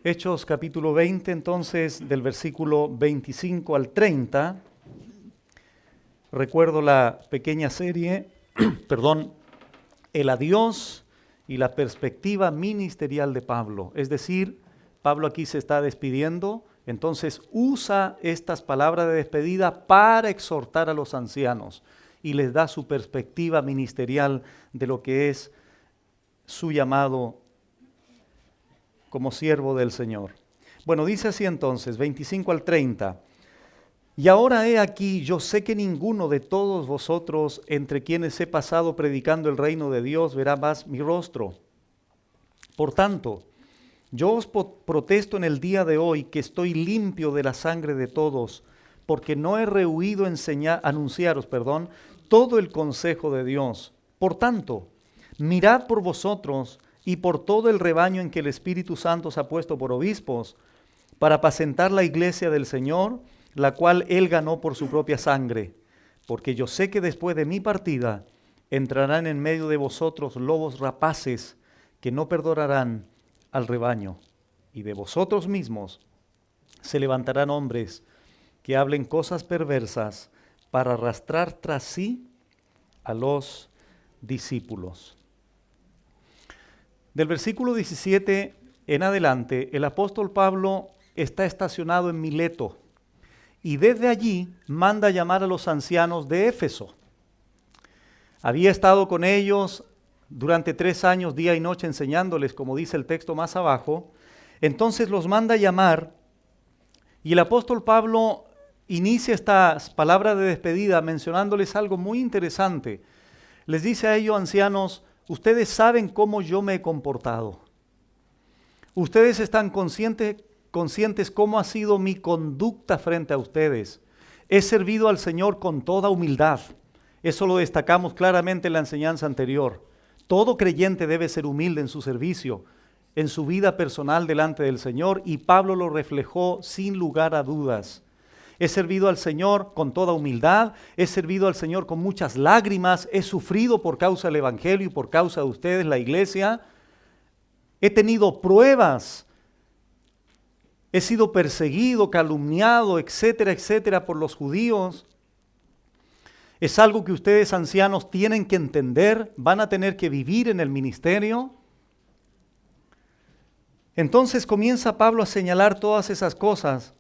Hechos capítulo 20, entonces, del versículo 25 al 30. Recuerdo la pequeña serie, el adiós y la perspectiva ministerial de Pablo. Es decir, Pablo aquí se está despidiendo, entonces usa estas palabras de despedida para exhortar a los ancianos y les da su perspectiva ministerial de lo que es su llamado como siervo del Señor. Bueno, dice así entonces, 25 al 30. Y ahora he aquí, yo sé que ninguno de todos vosotros, entre quienes he pasado predicando el reino de Dios, verá más mi rostro. Por tanto, yo os protesto en el día de hoy que estoy limpio de la sangre de todos, porque no he rehuido anunciaros todo el consejo de Dios. Por tanto, mirad por vosotros y por todo el rebaño en que el Espíritu Santo os ha puesto por obispos, para apacentar la iglesia del Señor, la cual Él ganó por su propia sangre. Porque yo sé que después de mi partida entrarán en medio de vosotros lobos rapaces que no perdonarán al rebaño. Y de vosotros mismos se levantarán hombres que hablen cosas perversas para arrastrar tras sí a los discípulos. Del versículo 17 en adelante, el apóstol Pablo está estacionado en Mileto y desde allí manda llamar a los ancianos de Éfeso. Había estado con ellos durante 3 años, día y noche, enseñándoles, como dice el texto más abajo. Entonces los manda llamar y el apóstol Pablo inicia estas palabras de despedida mencionándoles algo muy interesante. Les dice a ellos, ancianos, ustedes saben cómo yo me he comportado. Ustedes están conscientes cómo ha sido mi conducta frente a ustedes. He servido al Señor con toda humildad. Eso lo destacamos claramente en la enseñanza anterior. Todo creyente debe ser humilde en su servicio, en su vida personal delante del Señor, y Pablo lo reflejó sin lugar a dudas. He servido al Señor con toda humildad, he servido al Señor con muchas lágrimas, he sufrido por causa del Evangelio y por causa de ustedes, la iglesia. He tenido pruebas, he sido perseguido, calumniado, etcétera, etcétera, por los judíos. Es algo que ustedes, ancianos, tienen que entender, van a tener que vivir en el ministerio. Entonces comienza Pablo a señalar todas esas cosas.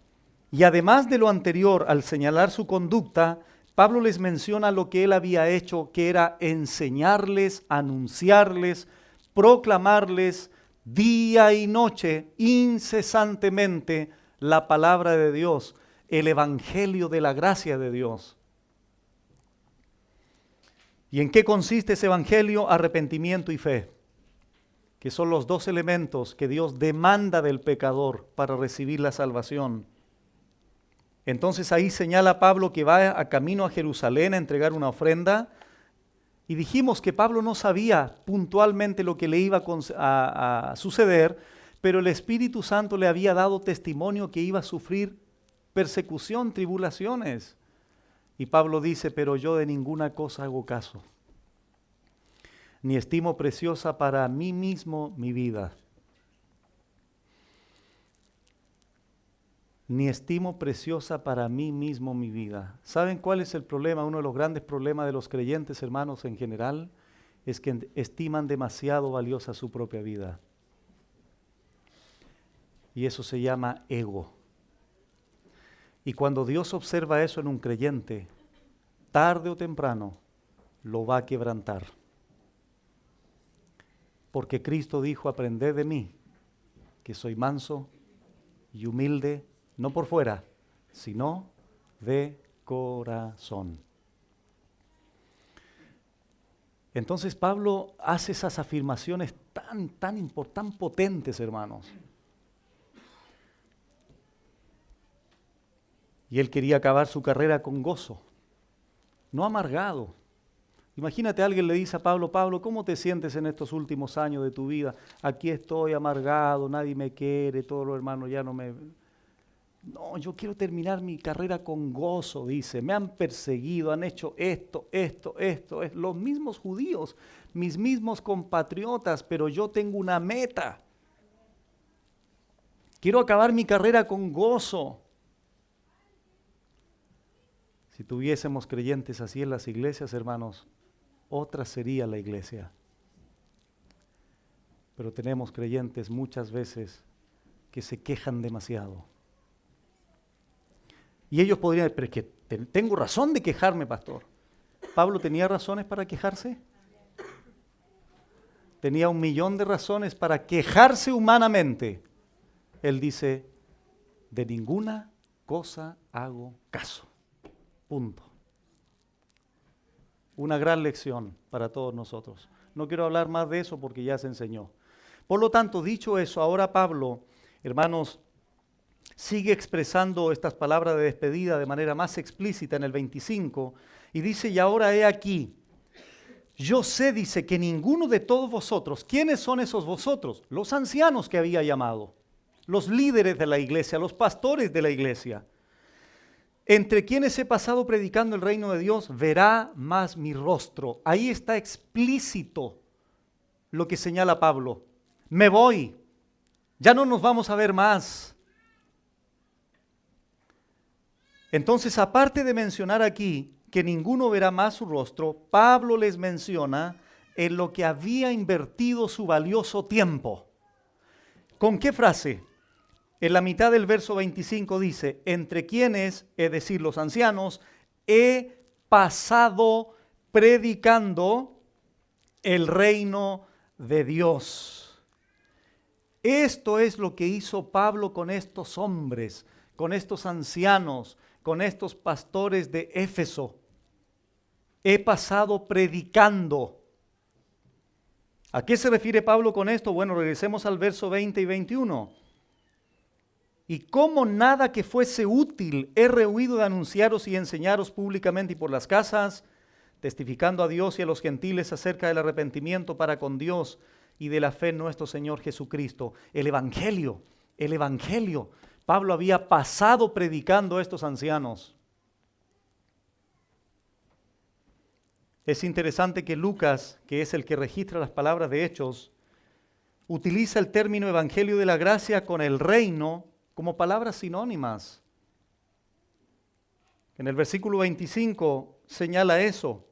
Y además de lo anterior, al señalar su conducta, Pablo les menciona lo que él había hecho, que era enseñarles, anunciarles, proclamarles día y noche, incesantemente, la palabra de Dios, el evangelio de la gracia de Dios. ¿Y en qué consiste ese evangelio? Arrepentimiento y fe, que son los 2 elementos que Dios demanda del pecador para recibir la salvación. Entonces ahí señala Pablo que va a camino a Jerusalén a entregar una ofrenda. Y dijimos que Pablo no sabía puntualmente lo que le iba a suceder, pero el Espíritu Santo le había dado testimonio que iba a sufrir persecución, tribulaciones. Y Pablo dice, pero yo de ninguna cosa hago caso, ni estimo preciosa para mí mismo mi vida. Ni estimo preciosa para mí mismo mi vida. ¿Saben cuál es el problema? Uno de los grandes problemas de los creyentes, hermanos, en general, es que estiman demasiado valiosa su propia vida. Y eso se llama ego. Y cuando Dios observa eso en un creyente, tarde o temprano, lo va a quebrantar. Porque Cristo dijo, aprended de mí, que soy manso y humilde, no por fuera, sino de corazón. Entonces Pablo hace esas afirmaciones tan potentes, hermanos. Y él quería acabar su carrera con gozo, no amargado. Imagínate, alguien le dice a Pablo, Pablo, ¿cómo te sientes en estos últimos años de tu vida? Aquí estoy amargado, nadie me quiere, todos los hermanos ya no me... No, yo quiero terminar mi carrera con gozo, dice. Me han perseguido, han hecho esto. Los mismos judíos, mis mismos compatriotas, pero yo tengo una meta. Quiero acabar mi carrera con gozo. Si tuviésemos creyentes así en las iglesias, hermanos, otra sería la iglesia. Pero tenemos creyentes muchas veces que se quejan demasiado. Y ellos podrían decir, pero es que tengo razón de quejarme, pastor. ¿Pablo tenía razones para quejarse? Tenía 1.000.000 de razones para quejarse humanamente. Él dice, de ninguna cosa hago caso. Punto. Una gran lección para todos nosotros. No quiero hablar más de eso porque ya se enseñó. Por lo tanto, dicho eso, ahora Pablo, hermanos, sigue expresando estas palabras de despedida de manera más explícita en el 25 y dice, y ahora he aquí, yo sé, dice, que ninguno de todos vosotros, ¿quiénes son esos vosotros? Los ancianos que había llamado, los líderes de la iglesia, los pastores de la iglesia, entre quienes he pasado predicando el reino de Dios, verá más mi rostro. Ahí está explícito lo que señala Pablo. Me voy, ya no nos vamos a ver más. Entonces, aparte de mencionar aquí que ninguno verá más su rostro, Pablo les menciona en lo que había invertido su valioso tiempo. ¿Con qué frase? En la mitad del verso 25 dice, entre quienes, es decir, los ancianos, he pasado predicando el reino de Dios. Esto es lo que hizo Pablo con estos hombres, con estos ancianos, con estos pastores de Éfeso. He pasado predicando. ¿A qué se refiere Pablo con esto? Bueno, regresemos al verso 20 y 21. Y como nada que fuese útil he rehuido de anunciaros y enseñaros públicamente y por las casas, testificando a Dios y a los gentiles acerca del arrepentimiento para con Dios y de la fe en nuestro Señor Jesucristo. El Evangelio. Pablo había pasado predicando a estos ancianos. Es interesante que Lucas, que es el que registra las palabras de Hechos, utiliza el término Evangelio de la Gracia con el reino como palabras sinónimas. En el versículo 25 señala eso.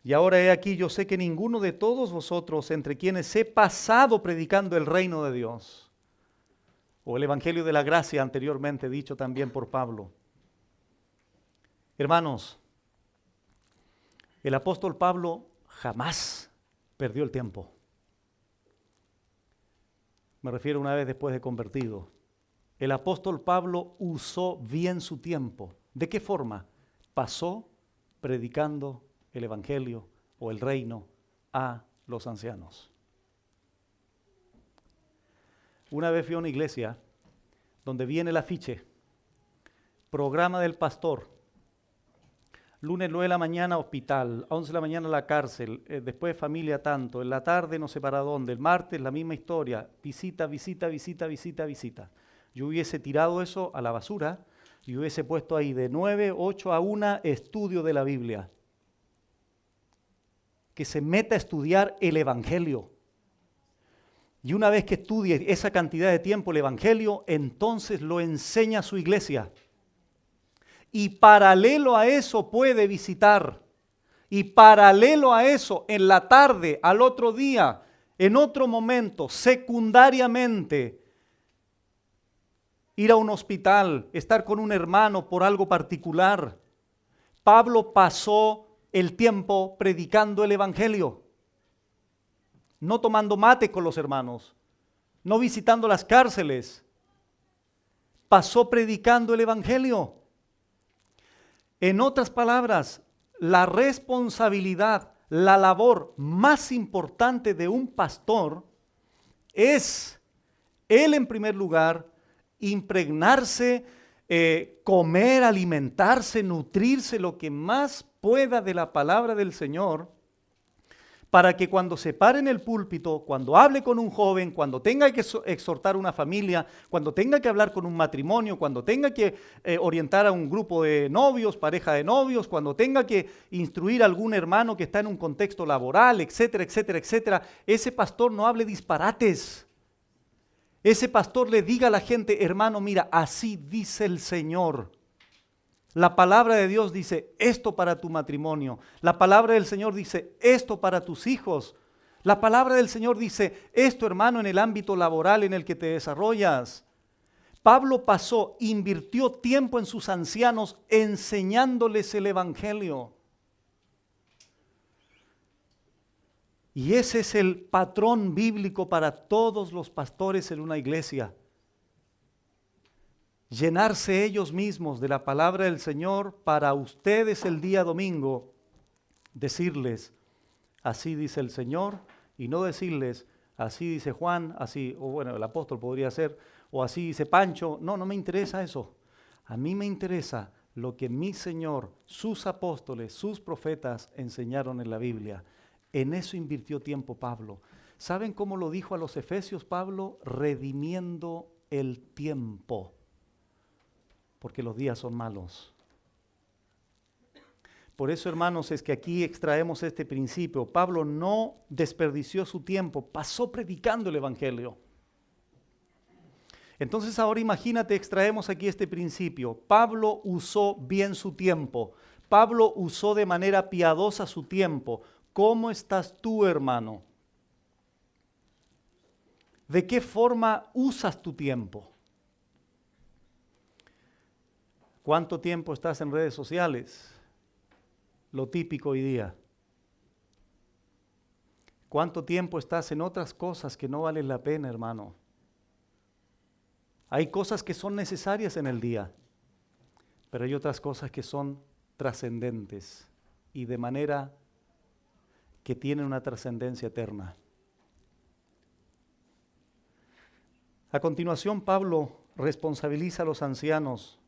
Y ahora he aquí, yo sé que ninguno de todos vosotros, entre quienes he pasado predicando el reino de Dios, o el Evangelio de la Gracia anteriormente dicho también por Pablo. Hermanos, el apóstol Pablo jamás perdió el tiempo. Me refiero una vez después de convertido. El apóstol Pablo usó bien su tiempo. ¿De qué forma? Pasó predicando el Evangelio o el reino a los ancianos. Una vez fui a una iglesia donde viene el afiche, programa del pastor, lunes 9 de la mañana hospital, 11 de la mañana la cárcel, después familia tanto, en la tarde no sé para dónde, el martes la misma historia, visita. Yo hubiese tirado eso a la basura y hubiese puesto ahí de 9, 8 a 1 estudio de la Biblia. Que se meta a estudiar el Evangelio. Y una vez que estudie esa cantidad de tiempo el Evangelio, entonces lo enseña a su iglesia. Y paralelo a eso puede visitar. Y paralelo a eso, en la tarde, al otro día, en otro momento, secundariamente, ir a un hospital, estar con un hermano por algo particular. Pablo pasó el tiempo predicando el Evangelio. No tomando mate con los hermanos, no visitando las cárceles. Pasó predicando el Evangelio. En otras palabras, la responsabilidad, la labor más importante de un pastor es, él en primer lugar, impregnarse, comer, alimentarse, nutrirse lo que más pueda de la palabra del Señor, para que cuando se pare en el púlpito, cuando hable con un joven, cuando tenga que exhortar una familia, cuando tenga que hablar con un matrimonio, cuando tenga que orientar a un grupo de novios, pareja de novios, cuando tenga que instruir a algún hermano que está en un contexto laboral, etcétera, ese pastor no hable disparates. ese pastor le diga a la gente, hermano, mira, así dice el Señor. La palabra de Dios dice esto para tu matrimonio. La palabra del Señor dice esto para tus hijos. La palabra del Señor dice esto, hermano, en el ámbito laboral en el que te desarrollas. Pablo invirtió tiempo en sus ancianos enseñándoles el Evangelio. Y ese es el patrón bíblico para todos los pastores en una iglesia. Llenarse ellos mismos de la palabra del Señor para ustedes el día domingo, decirles, así dice el Señor, y no decirles, así dice Juan, así, o bueno, el apóstol podría ser, o así dice Pancho. No, no me interesa eso. A mí me interesa lo que mi Señor, sus apóstoles, sus profetas enseñaron en la Biblia. En eso invirtió tiempo Pablo. ¿Saben cómo lo dijo a los efesios Pablo? Redimiendo el tiempo, porque los días son malos. Por eso, hermanos, es que aquí extraemos este principio. Pablo no desperdició su tiempo, pasó predicando el Evangelio. Entonces ahora imagínate, extraemos aquí este principio. Pablo usó bien su tiempo. Pablo usó de manera piadosa su tiempo. ¿Cómo estás tú, hermano? ¿De qué forma usas tu tiempo? ¿Cuánto tiempo estás en redes sociales? Lo típico hoy día. ¿Cuánto tiempo estás en otras cosas que no valen la pena, hermano? Hay cosas que son necesarias en el día, pero hay otras cosas que son trascendentes y de manera que tienen una trascendencia eterna. A continuación, Pablo responsabiliza a los ancianos.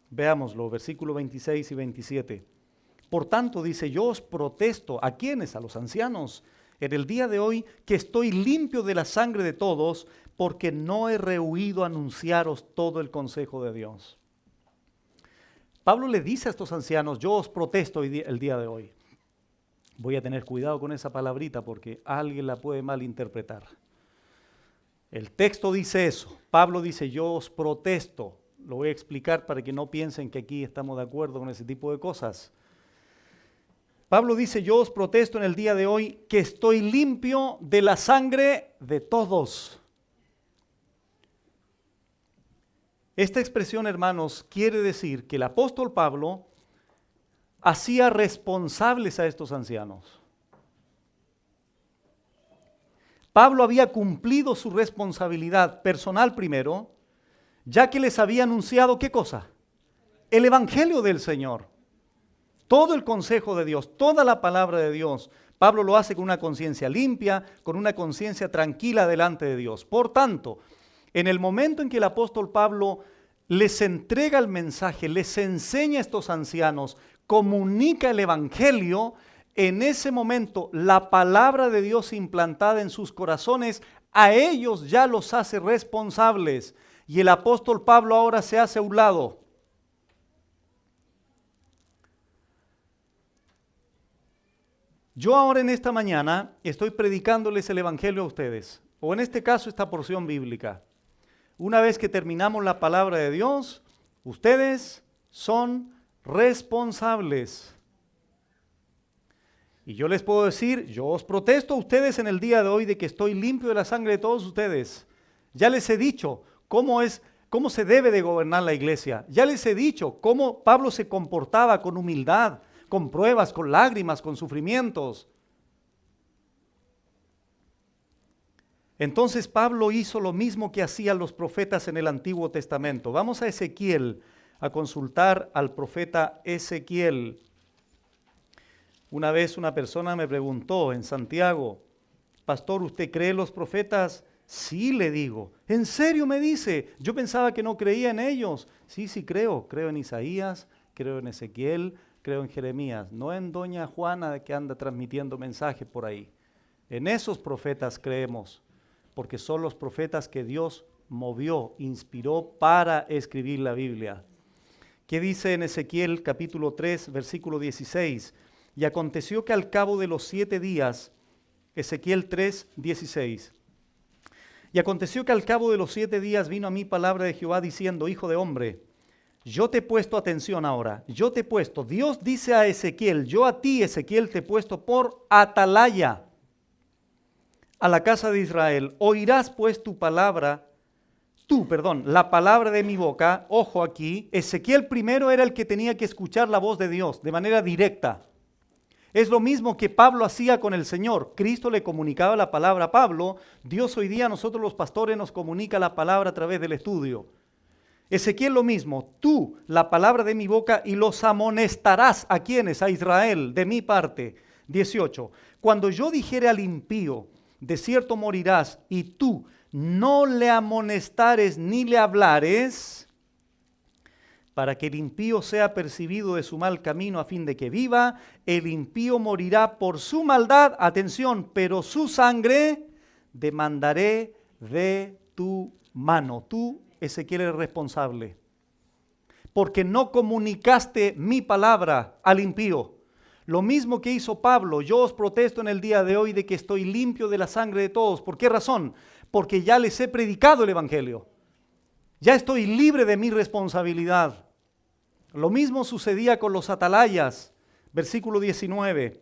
Veámoslo, versículos 26 y 27. Por tanto, dice, yo os protesto, ¿a quiénes? A los ancianos, en el día de hoy, que estoy limpio de la sangre de todos, porque no he rehuido anunciaros todo el consejo de Dios. Pablo le dice a estos ancianos, yo os protesto el día de hoy. Voy a tener cuidado con esa palabrita porque alguien la puede malinterpretar. El texto dice eso. Pablo dice, yo os protesto. Lo voy a explicar para que no piensen que aquí estamos de acuerdo con ese tipo de cosas. Pablo dice, yo os protesto en el día de hoy que estoy limpio de la sangre de todos. Esta expresión, hermanos, quiere decir que el apóstol Pablo hacía responsables a estos ancianos. Pablo había cumplido su responsabilidad personal primero, ya que les había anunciado, ¿qué cosa? El Evangelio del Señor. Todo el consejo de Dios, toda la palabra de Dios. Pablo lo hace con una conciencia limpia, con una conciencia tranquila delante de Dios. Por tanto, en el momento en que el apóstol Pablo les entrega el mensaje, les enseña a estos ancianos, comunica el Evangelio, en ese momento la palabra de Dios implantada en sus corazones, a ellos ya los hace responsables. Y el apóstol Pablo ahora se hace a un lado. Yo ahora en esta mañana estoy predicándoles el Evangelio a ustedes, o en este caso esta porción bíblica. Una vez que terminamos la palabra de Dios, ustedes son responsables. Y yo les puedo decir, yo os protesto a ustedes en el día de hoy de que estoy limpio de la sangre de todos ustedes. Ya les he dicho cómo se debe de gobernar la iglesia. Ya les he dicho cómo Pablo se comportaba con humildad, con pruebas, con lágrimas, con sufrimientos. Entonces Pablo hizo lo mismo que hacían los profetas en el Antiguo Testamento. Vamos a Ezequiel, a consultar al profeta Ezequiel. Una vez una persona me preguntó en Santiago, pastor, ¿usted cree en los profetas? Sí, le digo. ¿En serio? Me dice. Yo pensaba que no creía en ellos. Sí, sí creo. Creo en Isaías, creo en Ezequiel, creo en Jeremías. No en doña Juana que anda transmitiendo mensajes por ahí. En esos profetas creemos, porque son los profetas que Dios movió, inspiró para escribir la Biblia. ¿Qué dice en Ezequiel capítulo 3, versículo 16? Y aconteció que al cabo de los 7 días, Ezequiel 3, 16, Y aconteció que al cabo de los 7 días vino a mí palabra de Jehová diciendo, hijo de hombre, yo te he puesto, atención ahora, yo te he puesto, Dios dice a Ezequiel, yo a ti, Ezequiel, te he puesto por atalaya a la casa de Israel. Oirás pues la palabra de mi boca. Ojo aquí, Ezequiel primero era el que tenía que escuchar la voz de Dios de manera directa. Es lo mismo que Pablo hacía con el Señor. Cristo le comunicaba la palabra a Pablo. Dios hoy día a nosotros los pastores nos comunica la palabra a través del estudio. Ezequiel lo mismo, tú la palabra de mi boca y los amonestarás. ¿A quiénes? A Israel, de mi parte. 18. Cuando yo dijere al impío, de cierto morirás, y tú no le amonestares ni le hablares, para que el impío sea percibido de su mal camino a fin de que viva, el impío morirá por su maldad, atención, pero su sangre demandaré de tu mano. Tú, Ezequiel, eres responsable, porque no comunicaste mi palabra al impío. Lo mismo que hizo Pablo, yo os protesto en el día de hoy de que estoy limpio de la sangre de todos. ¿Por qué razón? Porque ya les he predicado el evangelio. Ya estoy libre de mi responsabilidad. Lo mismo sucedía con los atalayas, versículo 19.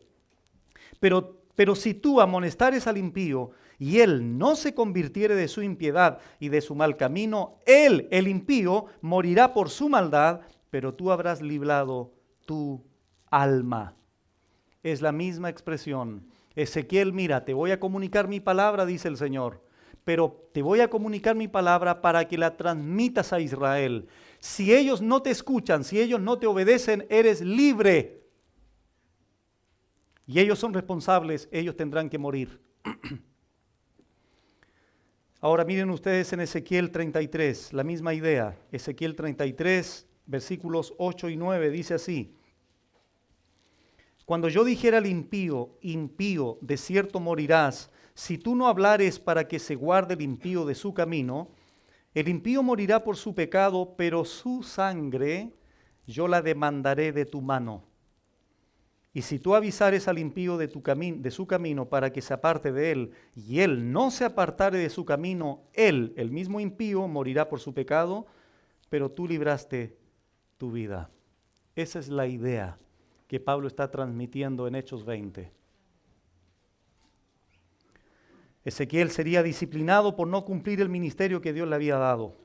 Pero si tú amonestares al impío y él no se convirtiere de su impiedad y de su mal camino, él, el impío, morirá por su maldad, pero tú habrás librado tu alma. Es la misma expresión. Ezequiel, mira, te voy a comunicar mi palabra, dice el Señor, pero te voy a comunicar mi palabra para que la transmitas a Israel. Si ellos no te escuchan, si ellos no te obedecen, eres libre. Y ellos son responsables, ellos tendrán que morir. Ahora miren ustedes en Ezequiel 33, la misma idea. Ezequiel 33, versículos 8 y 9, dice así. Cuando yo dijera al impío, impío, de cierto morirás, si tú no hablares para que se guarde el impío de su camino, el impío morirá por su pecado, pero su sangre yo la demandaré de tu mano. Y si tú avisares al impío de su camino para que se aparte de él, y él no se apartare de su camino, él, el mismo impío, morirá por su pecado, pero tú libraste tu vida. Esa es la idea que Pablo está transmitiendo en Hechos 20. Ezequiel sería disciplinado por no cumplir el ministerio que Dios le había dado.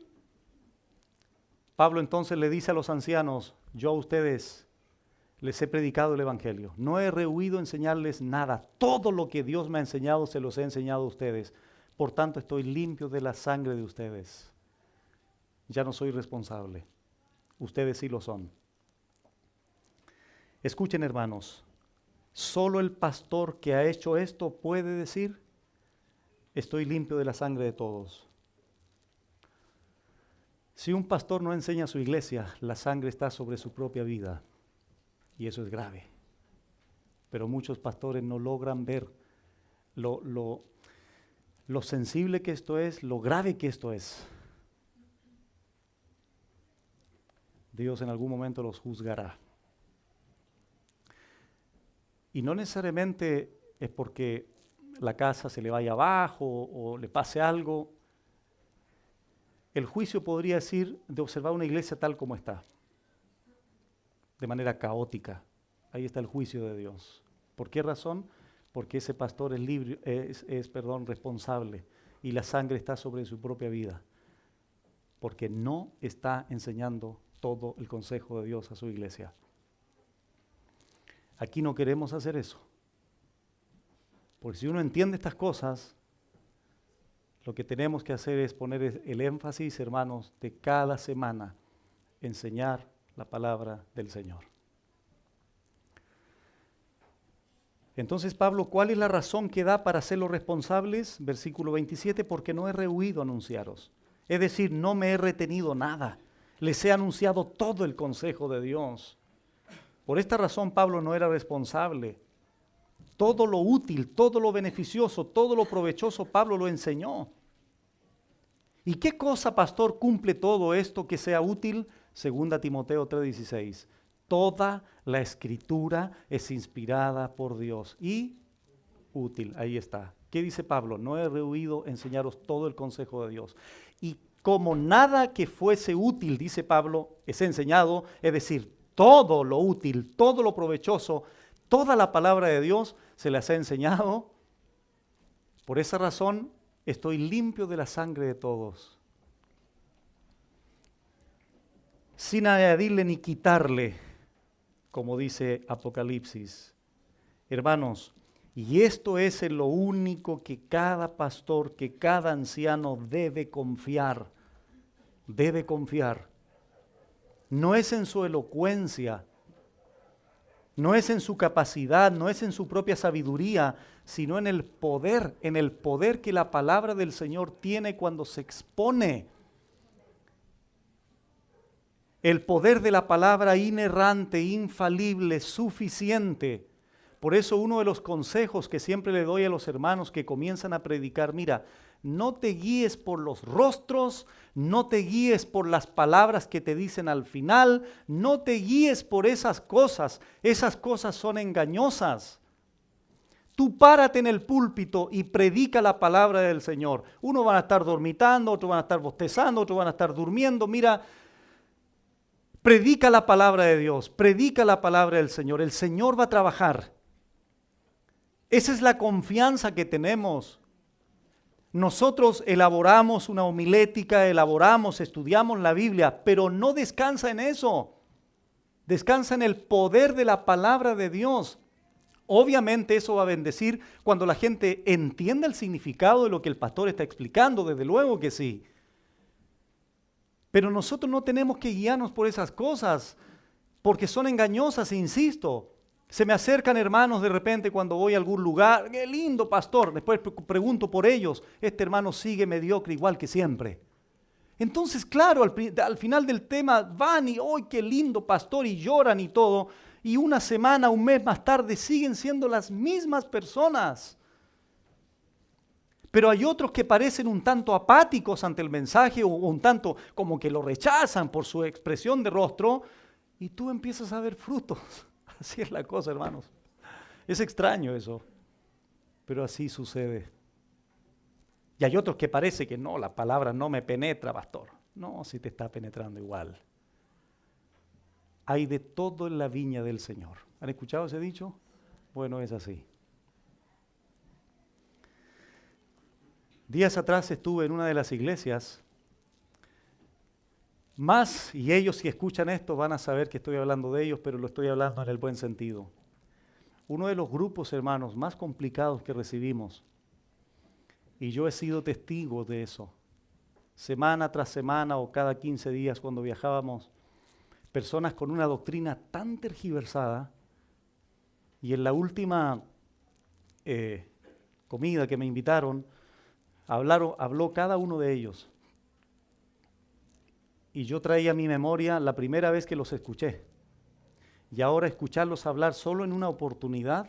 Pablo entonces le dice a los ancianos, yo a ustedes les he predicado el evangelio, no he rehuido enseñarles nada, todo lo que Dios me ha enseñado se los he enseñado a ustedes, por tanto estoy limpio de la sangre de ustedes, ya no soy responsable, ustedes sí lo son. Escuchen, hermanos, solo el pastor que ha hecho esto puede decir, estoy limpio de la sangre de todos. Si un pastor no enseña a su iglesia, la sangre está sobre su propia vida, y eso es grave. Pero muchos pastores no logran ver lo sensible que esto es, lo grave que esto es. Dios en algún momento los juzgará. Y no necesariamente es porque la casa se le vaya abajo o le pase algo. El juicio podría decir de observar una iglesia tal como está, de manera caótica. Ahí está el juicio de Dios. ¿Por qué razón? Porque ese pastor es libre, responsable y la sangre está sobre su propia vida. Porque no está enseñando todo el consejo de Dios a su iglesia. Aquí no queremos hacer eso. Porque si uno entiende estas cosas, lo que tenemos que hacer es poner el énfasis, hermanos, de cada semana, enseñar la palabra del Señor. Entonces, Pablo, ¿cuál es la razón que da para hacerlos responsables? Versículo 27, porque no he rehuido anunciaros. Es decir, no me he retenido nada. Les he anunciado todo el consejo de Dios. Por esta razón Pablo no era responsable. Todo lo útil, todo lo beneficioso, todo lo provechoso, Pablo lo enseñó. ¿Y qué cosa, pastor, cumple todo esto que sea útil? 2 Timoteo 3:16. Toda la escritura es inspirada por Dios y útil. Ahí está. ¿Qué dice Pablo? No he rehuido enseñaros todo el consejo de Dios. Y como nada que fuese útil, dice Pablo, es enseñado, es decir, todo lo útil, todo lo provechoso, toda la palabra de Dios se les ha enseñado. Por esa razón estoy limpio de la sangre de todos, sin añadirle ni quitarle, como dice Apocalipsis. Hermanos, y esto es en lo único que cada pastor, que cada anciano debe confiar. Debe confiar. No es en su elocuencia, no es en su capacidad, no es en su propia sabiduría, sino en el poder que la palabra del Señor tiene cuando se expone. El poder de la palabra inerrante, infalible, suficiente. Por eso uno de los consejos que siempre le doy a los hermanos que comienzan a predicar, mira, no te guíes por los rostros, no te guíes por las palabras que te dicen al final, no te guíes por esas cosas son engañosas. Tú párate en el púlpito y predica la palabra del Señor. Uno van a estar dormitando, otros van a estar bostezando, otros van a estar durmiendo, mira. Predica la palabra de Dios, predica la palabra del Señor. El Señor va a trabajar. Esa es la confianza que tenemos. Nosotros elaboramos una homilética, estudiamos la Biblia, pero no descansa en eso. Descansa en el poder de la palabra de Dios. Obviamente eso va a bendecir cuando la gente entienda el significado de lo que el pastor está explicando, desde luego que sí. Pero nosotros no tenemos que guiarnos por esas cosas, porque son engañosas, insisto. Se me acercan hermanos de repente cuando voy a algún lugar, ¡qué lindo pastor! Después pregunto por ellos, este hermano sigue mediocre igual que siempre. Entonces, claro, al final del tema van y ¡ay, qué lindo pastor! Y lloran y todo, y una semana, un mes más tarde siguen siendo las mismas personas. Pero hay otros que parecen un tanto apáticos ante el mensaje o un tanto como que lo rechazan por su expresión de rostro y tú empiezas a ver frutos. Así es la cosa, hermanos. Es extraño eso, pero así sucede. Y hay otros que parece que no, la palabra no me penetra, pastor. No, si te está penetrando igual. Hay de todo en la viña del Señor. ¿Han escuchado ese dicho? Bueno, es así. Días atrás estuve en una de las iglesias, y ellos si escuchan esto van a saber que estoy hablando de ellos, pero lo estoy hablando en el buen sentido. Uno de los grupos, hermanos, más complicados que recibimos, y yo he sido testigo de eso, semana tras semana o cada 15 días cuando viajábamos, personas con una doctrina tan tergiversada, y en la última comida que me invitaron, habló cada uno de ellos. Y yo traía a mi memoria la primera vez que los escuché. Y ahora escucharlos hablar solo en una oportunidad,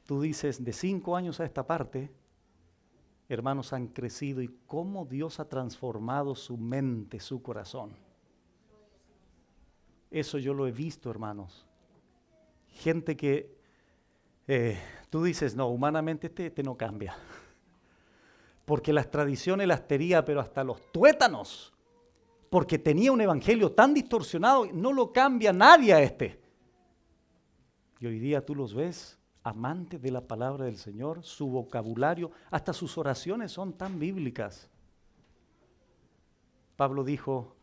tú dices, de 5 años a esta parte, hermanos han crecido y cómo Dios ha transformado su mente, su corazón. Eso yo lo he visto, hermanos. Gente que tú dices, no, humanamente este no cambia. Porque las tradiciones las tenía, pero hasta los tuétanos. Porque tenía un evangelio tan distorsionado, no lo cambia nadie a este. Y hoy día tú los ves, amantes de la palabra del Señor, su vocabulario, hasta sus oraciones son tan bíblicas. Pablo dijo,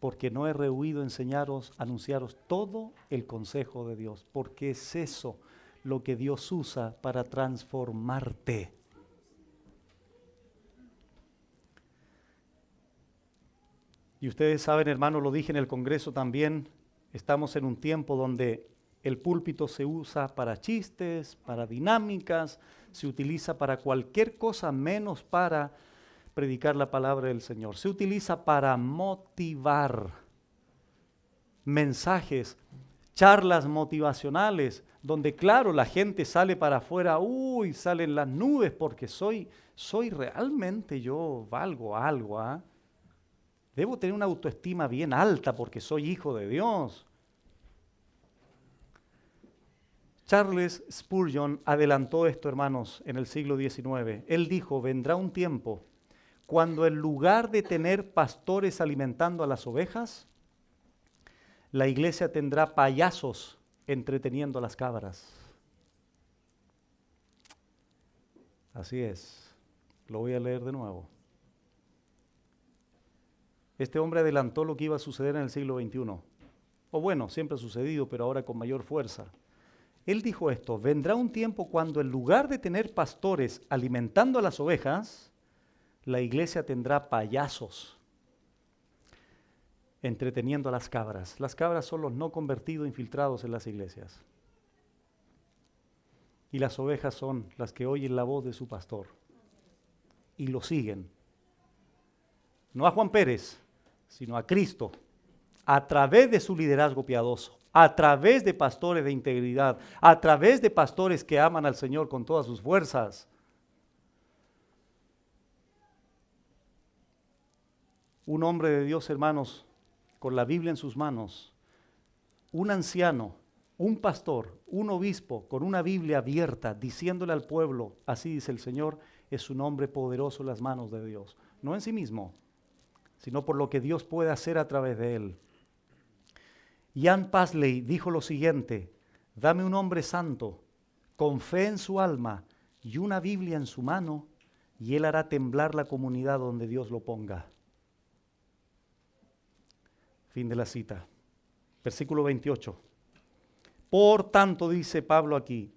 porque no he rehuido enseñaros, anunciaros todo el consejo de Dios, porque es eso lo que Dios usa para transformarte. Y ustedes saben, hermanos, lo dije en el Congreso también, estamos en un tiempo donde el púlpito se usa para chistes, para dinámicas, se utiliza para cualquier cosa menos para predicar la palabra del Señor. Se utiliza para motivar mensajes, charlas motivacionales, donde claro, la gente sale para afuera, salen las nubes porque soy realmente yo valgo algo, ¿ah? Debo tener una autoestima bien alta porque soy hijo de Dios. Charles Spurgeon adelantó esto, hermanos, en el siglo XIX. Él dijo, vendrá un tiempo cuando en lugar de tener pastores alimentando a las ovejas, la iglesia tendrá payasos entreteniendo a las cabras. Así es. Lo voy a leer de nuevo. Este hombre adelantó lo que iba a suceder en el siglo XXI. O bueno, siempre ha sucedido, pero ahora con mayor fuerza. Él dijo esto, vendrá un tiempo cuando en lugar de tener pastores alimentando a las ovejas, la iglesia tendrá payasos entreteniendo a las cabras. Las cabras son los no convertidos infiltrados en las iglesias. Y las ovejas son las que oyen la voz de su pastor y lo siguen. No a Juan Pérez, sino a Cristo, a través de su liderazgo piadoso, a través de pastores de integridad, a través de pastores que aman al Señor con todas sus fuerzas. Un hombre de Dios, hermanos, con la Biblia en sus manos, un anciano, un pastor, un obispo con una Biblia abierta, diciéndole al pueblo, así dice el Señor, es un hombre poderoso en las manos de Dios. No en sí mismo, sino por lo que Dios puede hacer a través de él. Jan Pasley dijo lo siguiente, dame un hombre santo, con fe en su alma y una Biblia en su mano, y él hará temblar la comunidad donde Dios lo ponga. Fin de la cita. Versículo 28. Por tanto, dice Pablo aquí,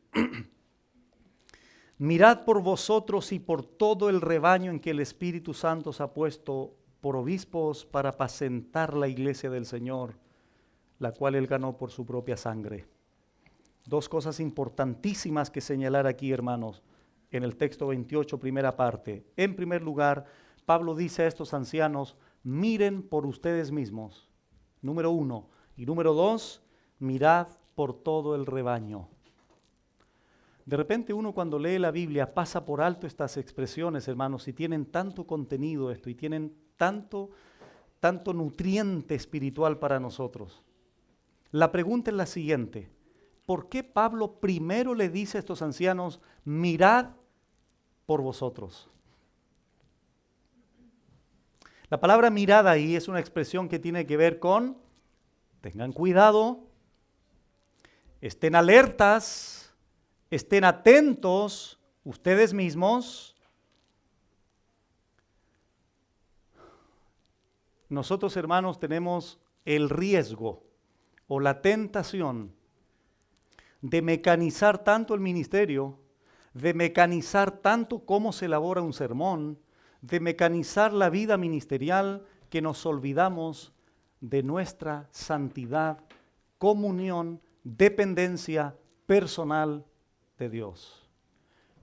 mirad por vosotros y por todo el rebaño en que el Espíritu Santo os ha puesto por obispos para apacentar la iglesia del Señor, la cual él ganó por su propia sangre. Dos cosas importantísimas que señalar aquí, hermanos, en el texto 28, primera parte. En primer lugar, Pablo dice a estos ancianos, miren por ustedes mismos, número 1. Y número 2, mirad por todo el rebaño. De repente uno cuando lee la Biblia pasa por alto estas expresiones, hermanos, y tienen tanto contenido esto, y tienen tanto nutriente espiritual para nosotros. La pregunta es la siguiente, ¿por qué Pablo primero le dice a estos ancianos, mirad por vosotros? La palabra mirad ahí es una expresión que tiene que ver con, tengan cuidado, estén alertas, estén atentos ustedes mismos. Nosotros, hermanos, tenemos el riesgo o la tentación de mecanizar tanto el ministerio, de mecanizar tanto cómo se elabora un sermón, de mecanizar la vida ministerial, que nos olvidamos de nuestra santidad, comunión, dependencia personal de Dios.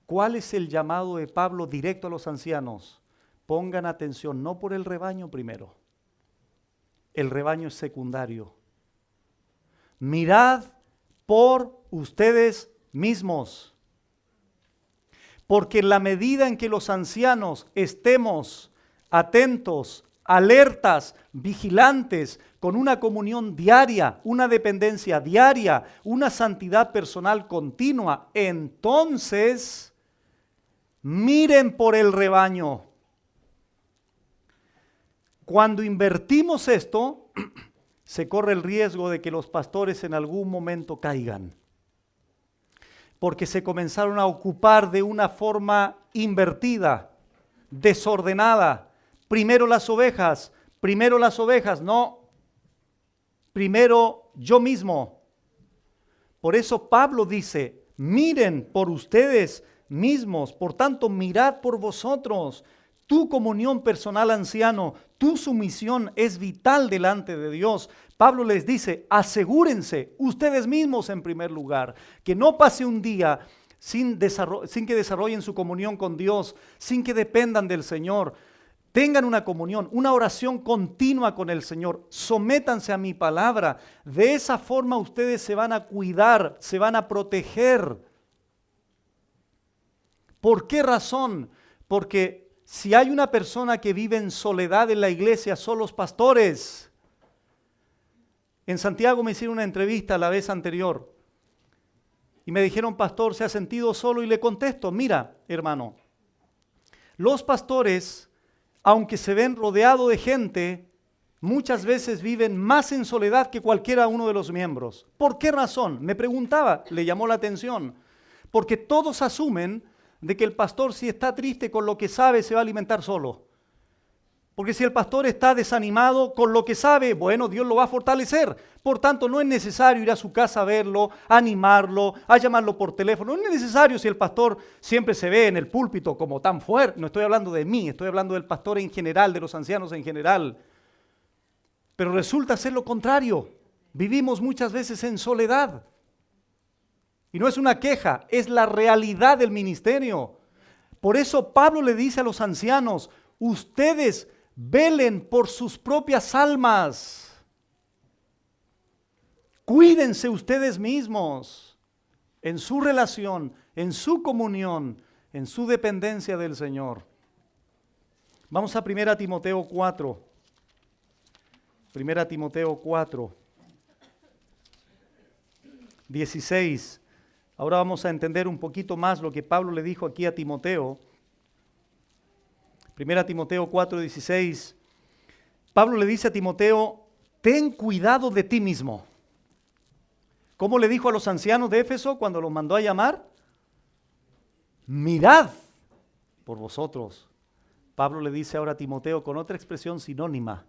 ¿Cuál es el llamado de Pablo directo a los ancianos? Pongan atención, no por el rebaño primero. El rebaño es secundario. Mirad por ustedes mismos. Porque en la medida en que los ancianos estemos atentos, alertas, vigilantes, con una comunión diaria, una dependencia diaria, una santidad personal continua, entonces miren por el rebaño. Cuando invertimos esto, se corre el riesgo de que los pastores en algún momento caigan, porque se comenzaron a ocupar de una forma invertida, desordenada. Primero las ovejas, no, primero yo mismo. Por eso Pablo dice, miren por ustedes mismos, por tanto mirad por vosotros. Tu comunión personal, anciano, tu sumisión es vital delante de Dios. Pablo les dice, asegúrense ustedes mismos en primer lugar, que no pase un día sin que desarrollen su comunión con Dios, sin que dependan del Señor. Tengan una comunión, una oración continua con el Señor. Sométanse a mi palabra. De esa forma ustedes se van a cuidar, se van a proteger. ¿Por qué razón? Porque si hay una persona que vive en soledad en la iglesia, son los pastores. En Santiago me hicieron una entrevista la vez anterior Y me dijeron, pastor, ¿se ha sentido solo? Y le contesto, mira, hermano, los pastores, aunque se ven rodeados de gente, muchas veces viven más en soledad que cualquiera uno de los miembros. ¿Por qué razón? Me preguntaba, le llamó la atención. Porque todos asumen de que el pastor, si está triste con lo que sabe, se va a alimentar solo. Porque si el pastor está desanimado con lo que sabe, bueno, Dios lo va a fortalecer. Por tanto, no es necesario ir a su casa a verlo, a animarlo, a llamarlo por teléfono. No es necesario si el pastor siempre se ve en el púlpito como tan fuerte. No estoy hablando de mí, estoy hablando del pastor en general, de los ancianos en general. Pero resulta ser lo contrario. Vivimos muchas veces en soledad. Y no es una queja, es la realidad del ministerio. Por eso Pablo le dice a los ancianos, ustedes velen por sus propias almas. Cuídense ustedes mismos en su relación, en su comunión, en su dependencia del Señor. Vamos a 1 Timoteo 4. 1 Timoteo 4, 16. Ahora vamos a entender un poquito más lo que Pablo le dijo aquí a Timoteo. 1 Timoteo 4, 16. Pablo le dice a Timoteo, ten cuidado de ti mismo. ¿Cómo le dijo a los ancianos de Éfeso cuando los mandó a llamar? Mirad por vosotros. Pablo le dice ahora a Timoteo con otra expresión sinónima.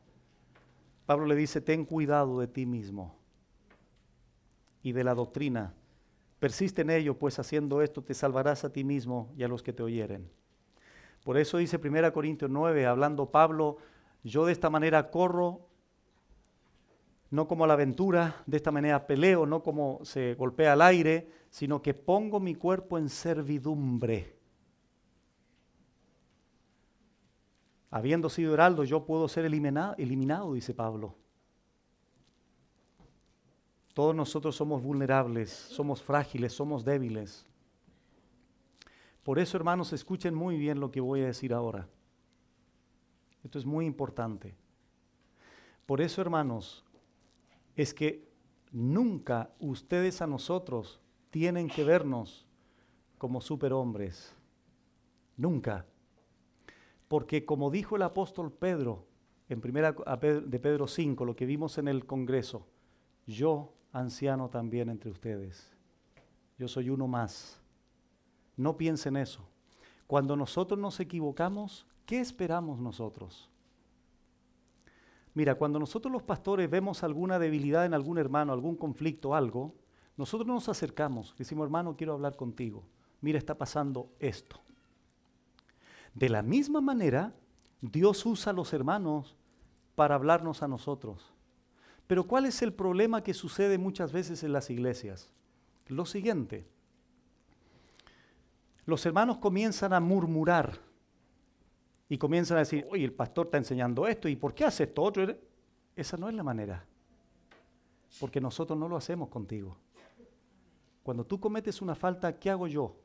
Pablo le dice, ten cuidado de ti mismo y de la doctrina. Persiste en ello, pues haciendo esto te salvarás a ti mismo y a los que te oyeren. Por eso dice 1 Corintios 9, hablando Pablo, yo de esta manera corro, no como a la aventura, de esta manera peleo, no como se golpea al aire, sino que pongo mi cuerpo en servidumbre. Habiendo sido heraldo, yo puedo ser eliminado, dice Pablo. Todos nosotros somos vulnerables, somos frágiles, somos débiles. Por eso, hermanos, escuchen muy bien lo que voy a decir ahora. Esto es muy importante. Por eso, hermanos, es que nunca ustedes a nosotros tienen que vernos como superhombres. Nunca. Porque como dijo el apóstol Pedro, en de Pedro 5, lo que vimos en el Congreso, yo, anciano también entre ustedes, yo soy uno más. No piensen eso. Cuando nosotros nos equivocamos, ¿qué esperamos nosotros? Mira, cuando nosotros los pastores vemos alguna debilidad en algún hermano, algún conflicto, algo, nosotros nos acercamos, decimos, hermano, quiero hablar contigo. Mira, está pasando esto. De la misma manera, Dios usa a los hermanos para hablarnos a nosotros. Pero ¿cuál es el problema que sucede muchas veces en las iglesias? Lo siguiente. Los hermanos comienzan a murmurar y comienzan a decir, oye, el pastor está enseñando esto, ¿y por qué hace esto otro? Esa no es la manera, porque nosotros no lo hacemos contigo. Cuando tú cometes una falta, ¿qué hago yo?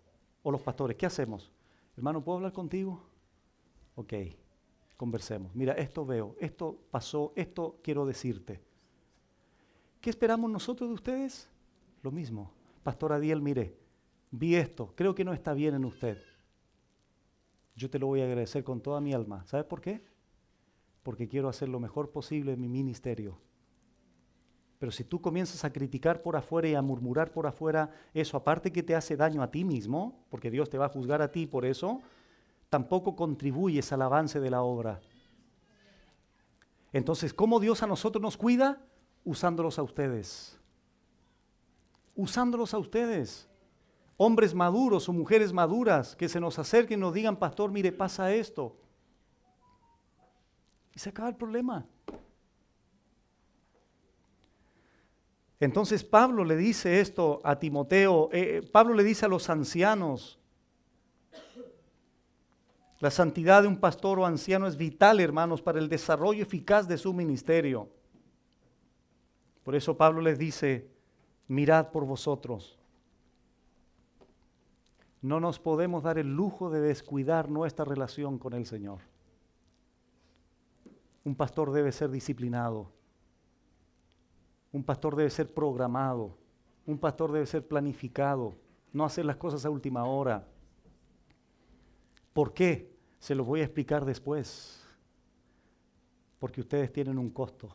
O los pastores, ¿qué hacemos? Hermano, ¿puedo hablar contigo? Ok, conversemos. Mira, esto veo, esto pasó, esto quiero decirte. ¿Qué esperamos nosotros de ustedes? Lo mismo. Pastor Adiel, mire, vi esto, creo que no está bien en usted. Yo te lo voy a agradecer con toda mi alma. ¿Sabes por qué? Porque quiero hacer lo mejor posible en mi ministerio. Pero si tú comienzas a criticar por afuera y a murmurar por afuera, eso aparte que te hace daño a ti mismo, porque Dios te va a juzgar a ti por eso, tampoco contribuyes al avance de la obra. Entonces, ¿cómo Dios a nosotros nos cuida? Usándolos a ustedes. Usándolos a ustedes. Hombres maduros o mujeres maduras que se nos acerquen y nos digan, pastor, mire, pasa esto. Y se acaba el problema. Entonces Pablo le dice esto a Timoteo, Pablo le dice a los ancianos, la santidad de un pastor o anciano es vital, hermanos, para el desarrollo eficaz de su ministerio. Por eso Pablo les dice, mirad por vosotros. No nos podemos dar el lujo de descuidar nuestra relación con el Señor. Un pastor debe ser disciplinado. Un pastor debe ser programado. Un pastor debe ser planificado. no hacer las cosas a última hora. ¿Por qué? Se los voy a explicar después. Porque ustedes tienen un costo.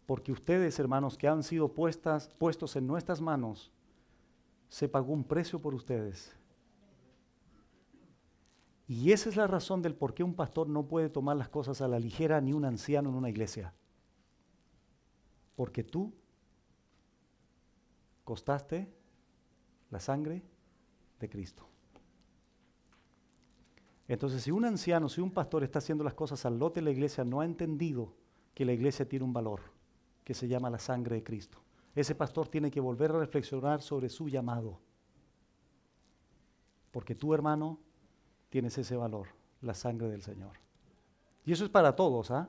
Porque ustedes, hermanos, que han sido puestos en nuestras manos, se pagó un precio por ustedes. Y esa es la razón del por qué un pastor no puede tomar las cosas a la ligera, ni un anciano en una iglesia. Porque tú costaste la sangre de Cristo. Entonces, si un anciano, si un pastor está haciendo las cosas al lote de la iglesia, no ha entendido que la iglesia tiene un valor, que se llama la sangre de Cristo. Ese pastor tiene que volver a reflexionar sobre su llamado. Porque tú, hermano, tienes ese valor, la sangre del Señor. Y eso es para todos, ¿ah?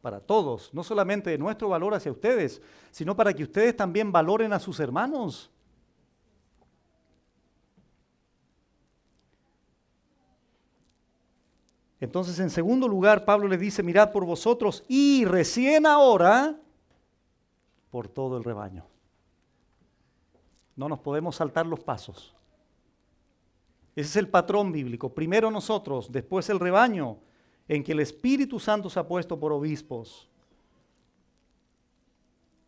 Para todos, no solamente de nuestro valor hacia ustedes, sino para que ustedes también valoren a sus hermanos. Entonces, en segundo lugar, Pablo les dice, mirad por vosotros y recién ahora por todo el rebaño. No nos podemos saltar los pasos. Ese es el patrón bíblico. Primero nosotros, después el rebaño, en que el Espíritu Santo se ha puesto por obispos.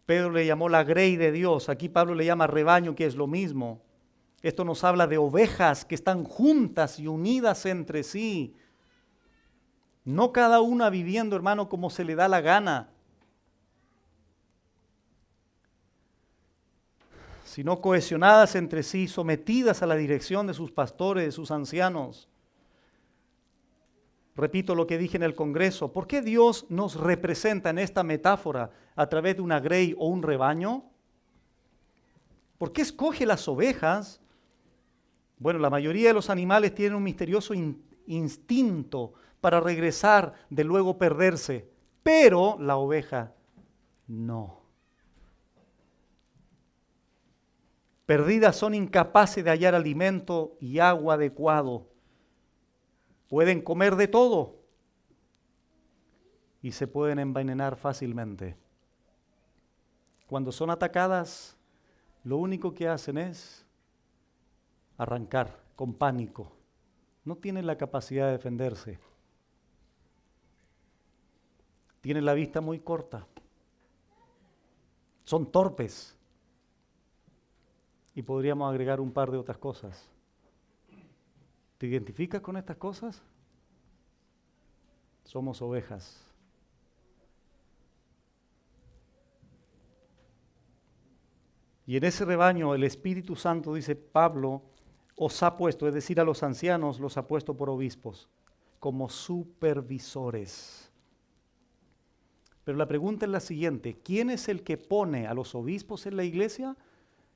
Pedro le llamó la grey de Dios. Aquí Pablo le llama rebaño, que es lo mismo. Esto nos habla de ovejas que están juntas y unidas entre sí. No cada una viviendo, hermano, como se le da la gana, sino cohesionadas entre sí, sometidas a la dirección de sus pastores, de sus ancianos. Repito lo que dije en el Congreso. ¿Por qué Dios nos representa en esta metáfora a través de una grey o un rebaño? ¿Por qué escoge las ovejas? Bueno, la mayoría de los animales tienen un misterioso instinto para regresar de luego perderse, pero la oveja no. Perdidas son incapaces de hallar alimento y agua adecuado. Pueden comer de todo y se pueden envenenar fácilmente. Cuando son atacadas, lo único que hacen es arrancar con pánico. No tienen la capacidad de defenderse. Tienen la vista muy corta. Son torpes. Y podríamos agregar un par de otras cosas. ¿Te identificas con estas cosas? Somos ovejas. Y en ese rebaño el Espíritu Santo, dice Pablo, os ha puesto, es decir, a los ancianos los ha puesto por obispos, como supervisores. Pero la pregunta es la siguiente, ¿quién es el que pone a los obispos en la iglesia?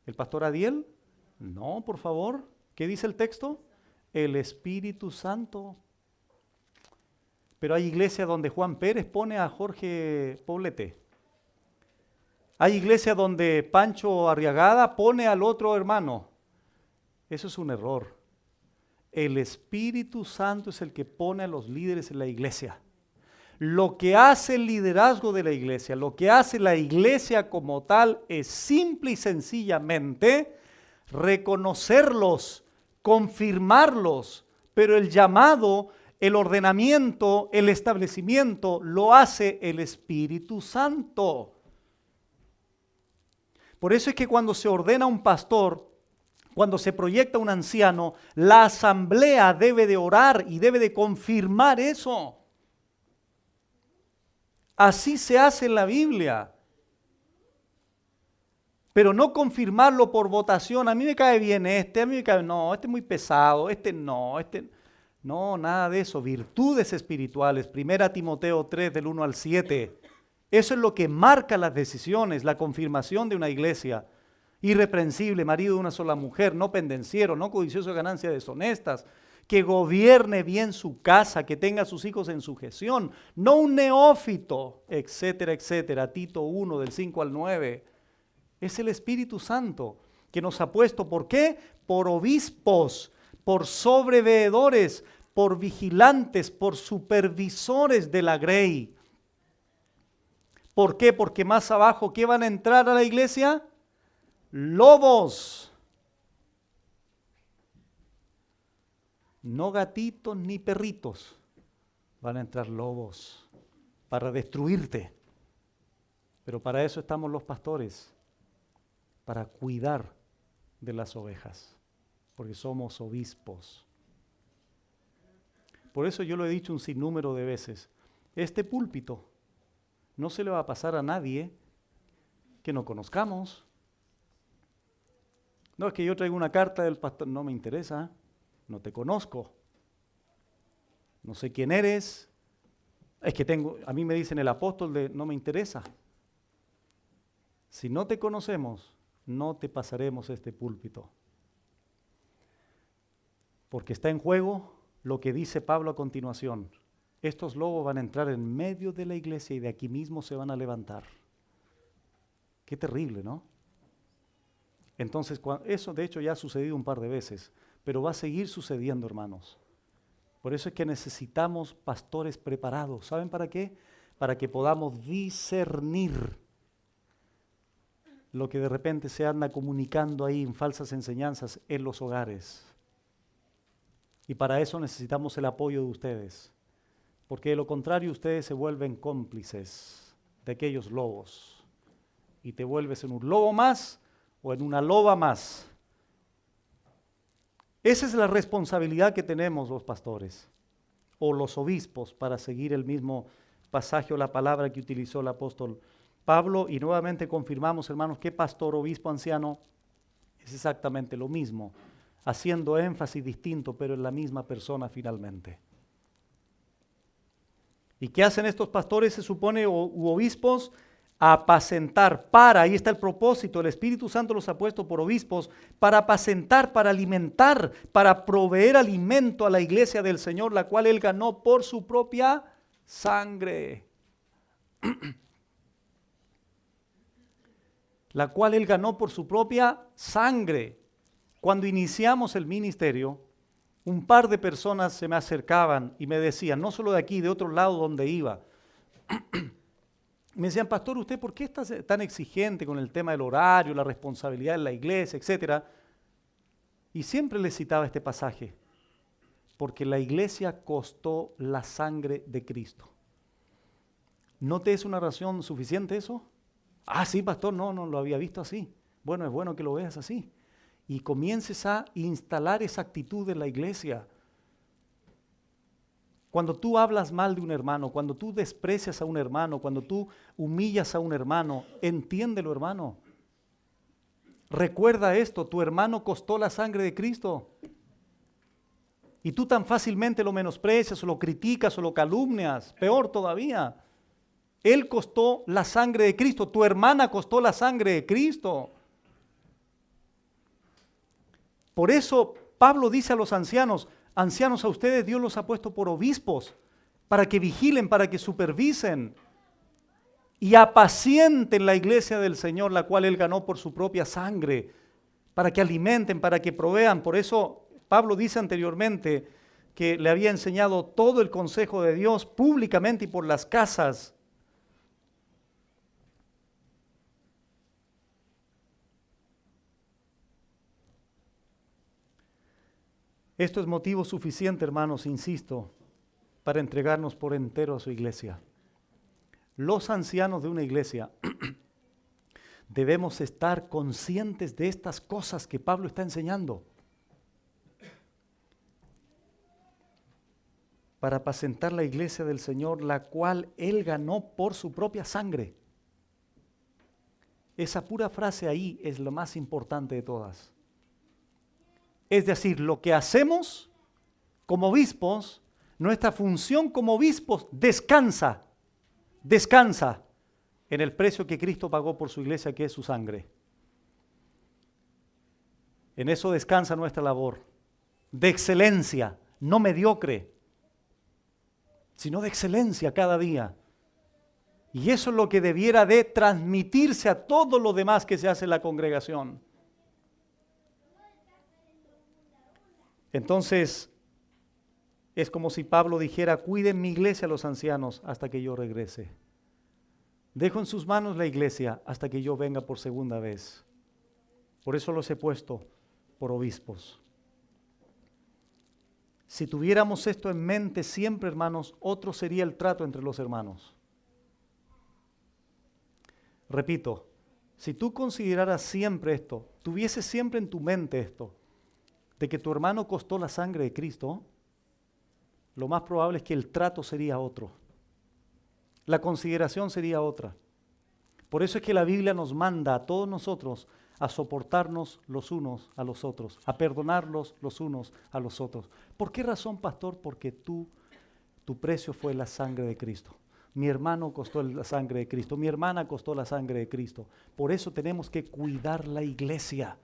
¿El pastor Adiel? No, por favor. ¿Qué dice el texto? El Espíritu Santo. Pero hay iglesias donde Juan Pérez pone a Jorge Poblete. Hay iglesias donde Pancho Arriagada pone al otro hermano. Eso es un error. El Espíritu Santo es el que pone a los líderes en la iglesia. Lo que hace el liderazgo de la iglesia, lo que hace la iglesia como tal es simple y sencillamente reconocerlos, confirmarlos, pero el llamado, el ordenamiento, el establecimiento lo hace el Espíritu Santo. Por eso es que cuando se ordena un pastor, cuando se proyecta un anciano, la asamblea debe de orar y debe de confirmar eso. Así se hace en la Biblia. Pero no confirmarlo por votación. A mí me cae bien este, a mí me cae, no, este es muy pesado, este no, no, nada de eso. Virtudes espirituales. 1 Timoteo 3 del 1 al 7. Eso es lo que marca las decisiones, la confirmación de una iglesia. Irreprensible, marido de una sola mujer, no pendenciero, no codicioso de ganancias deshonestas, que gobierne bien su casa, que tenga a sus hijos en sujeción, no un neófito, etcétera, etcétera. Tito 1 del 5 al 9. Es el Espíritu Santo que nos ha puesto, ¿por qué? Por obispos, por sobreveedores, por vigilantes, por supervisores de la grey. ¿Por qué? Porque más abajo, ¿qué van a entrar a la iglesia? lobos. No gatitos ni perritos. Van a entrar lobos para destruirte. Pero para eso estamos los pastores, para cuidar de las ovejas, porque somos obispos. Por eso yo lo he dicho un sinnúmero de veces, este púlpito no se le va a pasar a nadie que no conozcamos. No es que yo traigo una carta del pastor, no me interesa, no te conozco, no sé quién eres, es que a mí me dicen el apóstol no me interesa. Si no te conocemos, no te pasaremos este púlpito. Porque está en juego lo que dice Pablo a continuación. Estos lobos van a entrar en medio de la iglesia y de aquí mismo se van a levantar. Qué terrible, ¿no? Entonces, eso de hecho ya ha sucedido un par de veces, pero va a seguir sucediendo, hermanos. Por eso es que necesitamos pastores preparados. ¿Saben para qué? Para que podamos discernir lo que de repente se anda comunicando ahí en falsas enseñanzas en los hogares. Y para eso necesitamos el apoyo de ustedes, porque de lo contrario ustedes se vuelven cómplices de aquellos lobos y te vuelves en un lobo más o en una loba más. Esa es la responsabilidad que tenemos los pastores o los obispos, para seguir el mismo pasaje o la palabra que utilizó el apóstol Pablo, y nuevamente confirmamos, hermanos, que pastor, obispo, anciano es exactamente lo mismo, haciendo énfasis distinto, pero en la misma persona finalmente. ¿Y qué hacen estos pastores, se supone, u obispos? Apacentar, ahí está el propósito, el Espíritu Santo los ha puesto por obispos, para apacentar, para alimentar, para proveer alimento a la iglesia del Señor, la cual Él ganó por su propia sangre. La cual Él ganó por su propia sangre. Cuando iniciamos el ministerio, un par de personas se me acercaban y me decían, no solo de aquí, de otro lado donde iba, me decían, pastor, ¿usted por qué está tan exigente con el tema del horario, la responsabilidad en la iglesia, etcétera? Y siempre les citaba este pasaje, porque la iglesia costó la sangre de Cristo. ¿No te es una razón suficiente eso? Ah, sí, pastor, no lo había visto así. Bueno, es bueno que lo veas así. Y comiences a instalar esa actitud en la iglesia. Cuando tú hablas mal de un hermano, cuando tú desprecias a un hermano, cuando tú humillas a un hermano, entiéndelo, hermano. Recuerda esto, tu hermano costó la sangre de Cristo. Y tú tan fácilmente lo menosprecias, o lo criticas, o lo calumnias, peor todavía. Él costó la sangre de Cristo, tu hermana costó la sangre de Cristo. Por eso Pablo dice a los ancianos, ancianos, a ustedes Dios los ha puesto por obispos, para que vigilen, para que supervisen y apacienten la iglesia del Señor, la cual Él ganó por su propia sangre, para que alimenten, para que provean. Por eso Pablo dice anteriormente que le había enseñado todo el consejo de Dios públicamente y por las casas. Esto es motivo suficiente, hermanos, insisto, para entregarnos por entero a su iglesia. Los ancianos de una iglesia debemos estar conscientes de estas cosas que Pablo está enseñando, para apacentar la iglesia del Señor, la cual Él ganó por su propia sangre. Esa pura frase ahí es lo más importante de todas. Es decir, lo que hacemos como obispos, nuestra función como obispos descansa en el precio que Cristo pagó por su iglesia, que es su sangre. En eso descansa nuestra labor, de excelencia, no mediocre, sino de excelencia cada día. Y eso es lo que debiera de transmitirse a todo lo demás que se hace en la congregación. Entonces, es como si Pablo dijera, cuiden mi iglesia los ancianos hasta que yo regrese. Dejo en sus manos la iglesia hasta que yo venga por segunda vez. Por eso los he puesto por obispos. Si tuviéramos esto en mente siempre, hermanos, otro sería el trato entre los hermanos. Repito, si tú consideraras siempre esto, tuvieses siempre en tu mente esto, de que tu hermano costó la sangre de Cristo, lo más probable es que el trato sería otro. La consideración sería otra. Por eso es que la Biblia nos manda a todos nosotros a soportarnos los unos a los otros, a perdonarlos los unos a los otros. ¿Por qué razón, pastor? Porque tu precio fue la sangre de Cristo. Mi hermano costó la sangre de Cristo, mi hermana costó la sangre de Cristo. Por eso tenemos que cuidar la iglesia.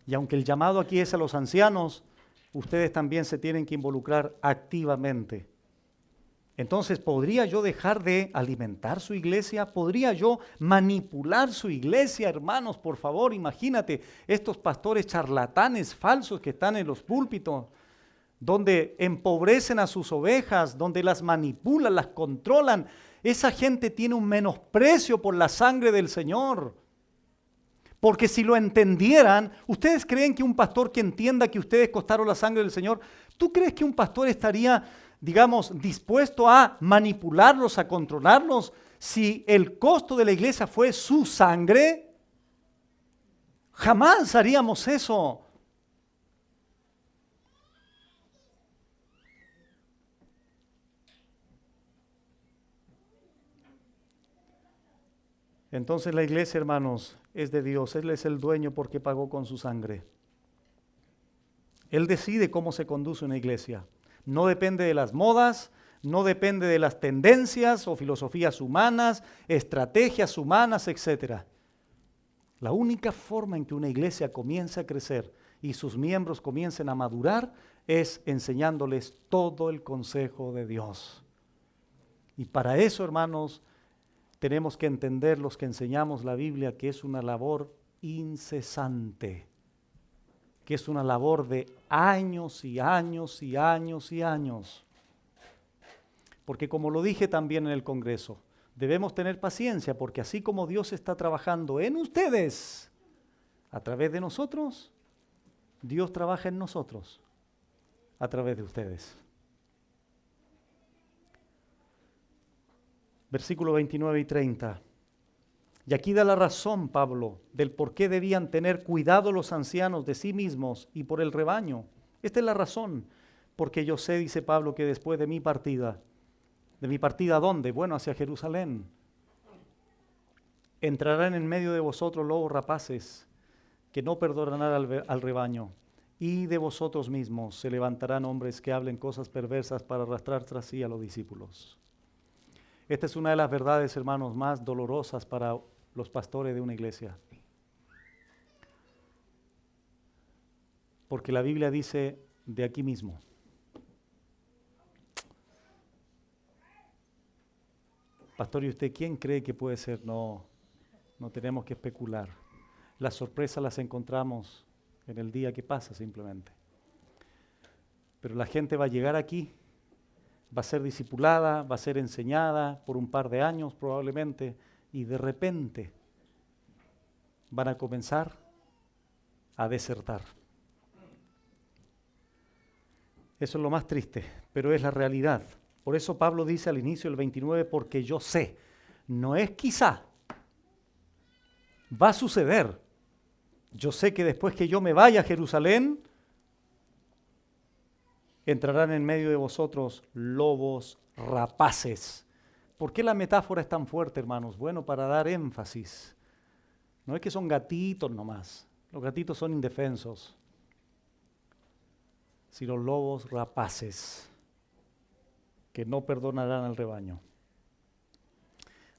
Y aunque el llamado aquí es a los ancianos, ustedes también se tienen que involucrar activamente. Entonces, ¿podría yo dejar de alimentar su iglesia? ¿Podría yo manipular su iglesia? Hermanos, por favor, imagínate estos pastores charlatanes falsos que están en los púlpitos, donde empobrecen a sus ovejas, donde las manipulan, las controlan. Esa gente tiene un menosprecio por la sangre del Señor. Porque si lo entendieran, ¿ustedes creen que un pastor que entienda que ustedes costaron la sangre del Señor, tú crees que un pastor estaría, digamos, dispuesto a manipularlos, a controlarlos, si el costo de la iglesia fue su sangre? Jamás haríamos eso. Entonces la iglesia, hermanos, es de Dios. Él es el dueño porque pagó con su sangre. Él decide cómo se conduce una iglesia. No depende de las modas, no depende de las tendencias o filosofías humanas, estrategias humanas, etc. La única forma en que una iglesia comience a crecer y sus miembros comiencen a madurar es enseñándoles todo el consejo de Dios. Y para eso, hermanos, tenemos que entender los que enseñamos la Biblia que es una labor incesante, que es una labor de años y años y años y años. Porque como lo dije también en el Congreso, debemos tener paciencia porque así como Dios está trabajando en ustedes a través de nosotros, Dios trabaja en nosotros a través de ustedes. Versículo 29 y 30. Y aquí da la razón Pablo del por qué debían tener cuidado los ancianos de sí mismos y por el rebaño. Esta es la razón, porque yo sé, dice Pablo, que después de mi partida ¿a dónde? Bueno, hacia Jerusalén. Entrarán en medio de vosotros lobos rapaces, que no perdonarán al rebaño. Y de vosotros mismos se levantarán hombres que hablen cosas perversas para arrastrar tras sí a los discípulos. Esta es una de las verdades, hermanos, más dolorosas para los pastores de una iglesia. Porque la Biblia dice de aquí mismo. Pastor, ¿y usted quién cree que puede ser? No tenemos que especular. Las sorpresas las encontramos en el día que pasa simplemente. Pero la gente va a llegar aquí, va a ser discipulada, va a ser enseñada por un par de años probablemente, y de repente van a comenzar a desertar. Eso es lo más triste, pero es la realidad. Por eso Pablo dice al inicio del 29, porque yo sé, no es quizá, va a suceder. Yo sé que después que yo me vaya a Jerusalén, entrarán en medio de vosotros lobos rapaces. ¿Por qué la metáfora es tan fuerte, hermanos? Bueno, para dar énfasis. No es que son gatitos nomás. Los gatitos son indefensos. Sino lobos rapaces que no perdonarán al rebaño.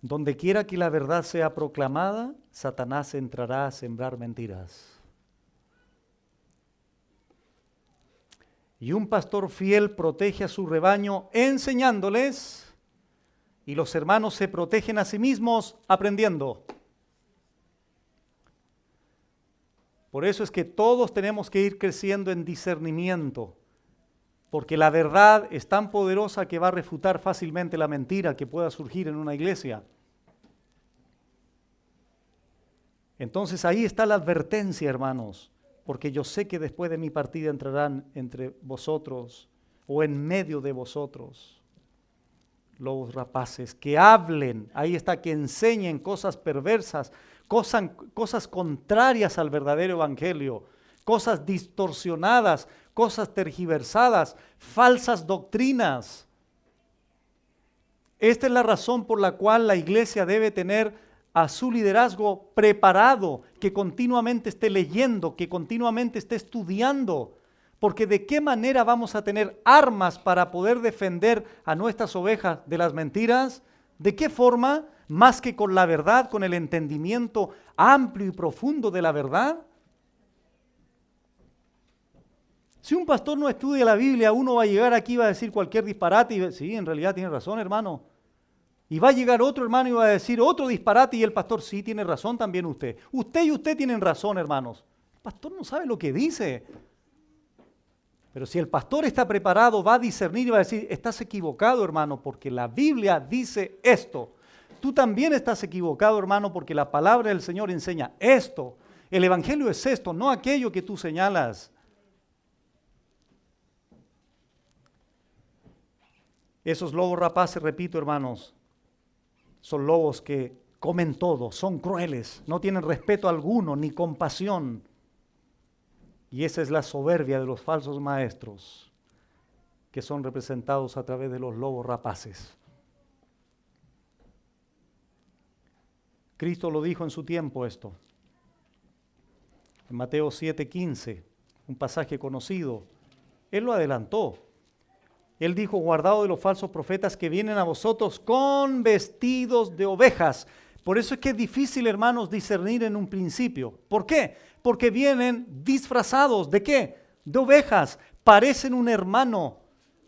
Donde quiera que la verdad sea proclamada, Satanás entrará a sembrar mentiras. Y un pastor fiel protege a su rebaño enseñándoles, y los hermanos se protegen a sí mismos aprendiendo. Por eso es que todos tenemos que ir creciendo en discernimiento, porque la verdad es tan poderosa que va a refutar fácilmente la mentira que pueda surgir en una iglesia. Entonces ahí está la advertencia, hermanos, porque yo sé que después de mi partida entrarán entre vosotros o en medio de vosotros lobos rapaces, que hablen, ahí está, que enseñen cosas perversas, cosas contrarias al verdadero evangelio, cosas distorsionadas, cosas tergiversadas, falsas doctrinas. Esta es la razón por la cual la iglesia debe tener a su liderazgo preparado, que continuamente esté leyendo, que continuamente esté estudiando. Porque ¿de qué manera vamos a tener armas para poder defender a nuestras ovejas de las mentiras? ¿De qué forma? Más que con la verdad, con el entendimiento amplio y profundo de la verdad. Si un pastor no estudia la Biblia, uno va a llegar aquí y va a decir cualquier disparate y sí, en realidad tiene razón, hermano. Y va a llegar otro hermano y va a decir otro disparate y el pastor, sí, tiene razón también usted. Usted y usted tienen razón, hermanos. El pastor no sabe lo que dice. Pero si el pastor está preparado, va a discernir y va a decir, estás equivocado, hermano, porque la Biblia dice esto. Tú también estás equivocado, hermano, porque la palabra del Señor enseña esto. El evangelio es esto, no aquello que tú señalas. Esos lobos rapaces, repito, hermanos, son lobos que comen todo, son crueles, no tienen respeto alguno ni compasión. Y esa es la soberbia de los falsos maestros, que son representados a través de los lobos rapaces. Cristo lo dijo en su tiempo esto. En Mateo 7:15, un pasaje conocido, Él lo adelantó. Él dijo, guardado de los falsos profetas que vienen a vosotros con vestidos de ovejas. Por eso es que es difícil, hermanos, discernir en un principio. ¿Por qué? Porque vienen disfrazados. ¿De qué? De ovejas. Parecen un hermano.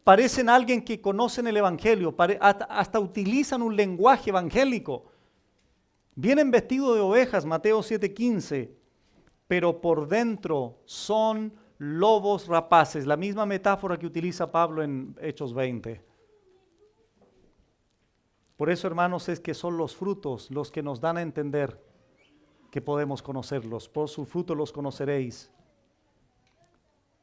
Parecen alguien que conocen el evangelio. Hasta utilizan un lenguaje evangélico. Vienen vestidos de ovejas, Mateo 7:15. Pero por dentro son lobos rapaces, la misma metáfora que utiliza Pablo en Hechos 20. Por eso, hermanos, es que son los frutos los que nos dan a entender que podemos conocerlos. Por sus frutos los conoceréis.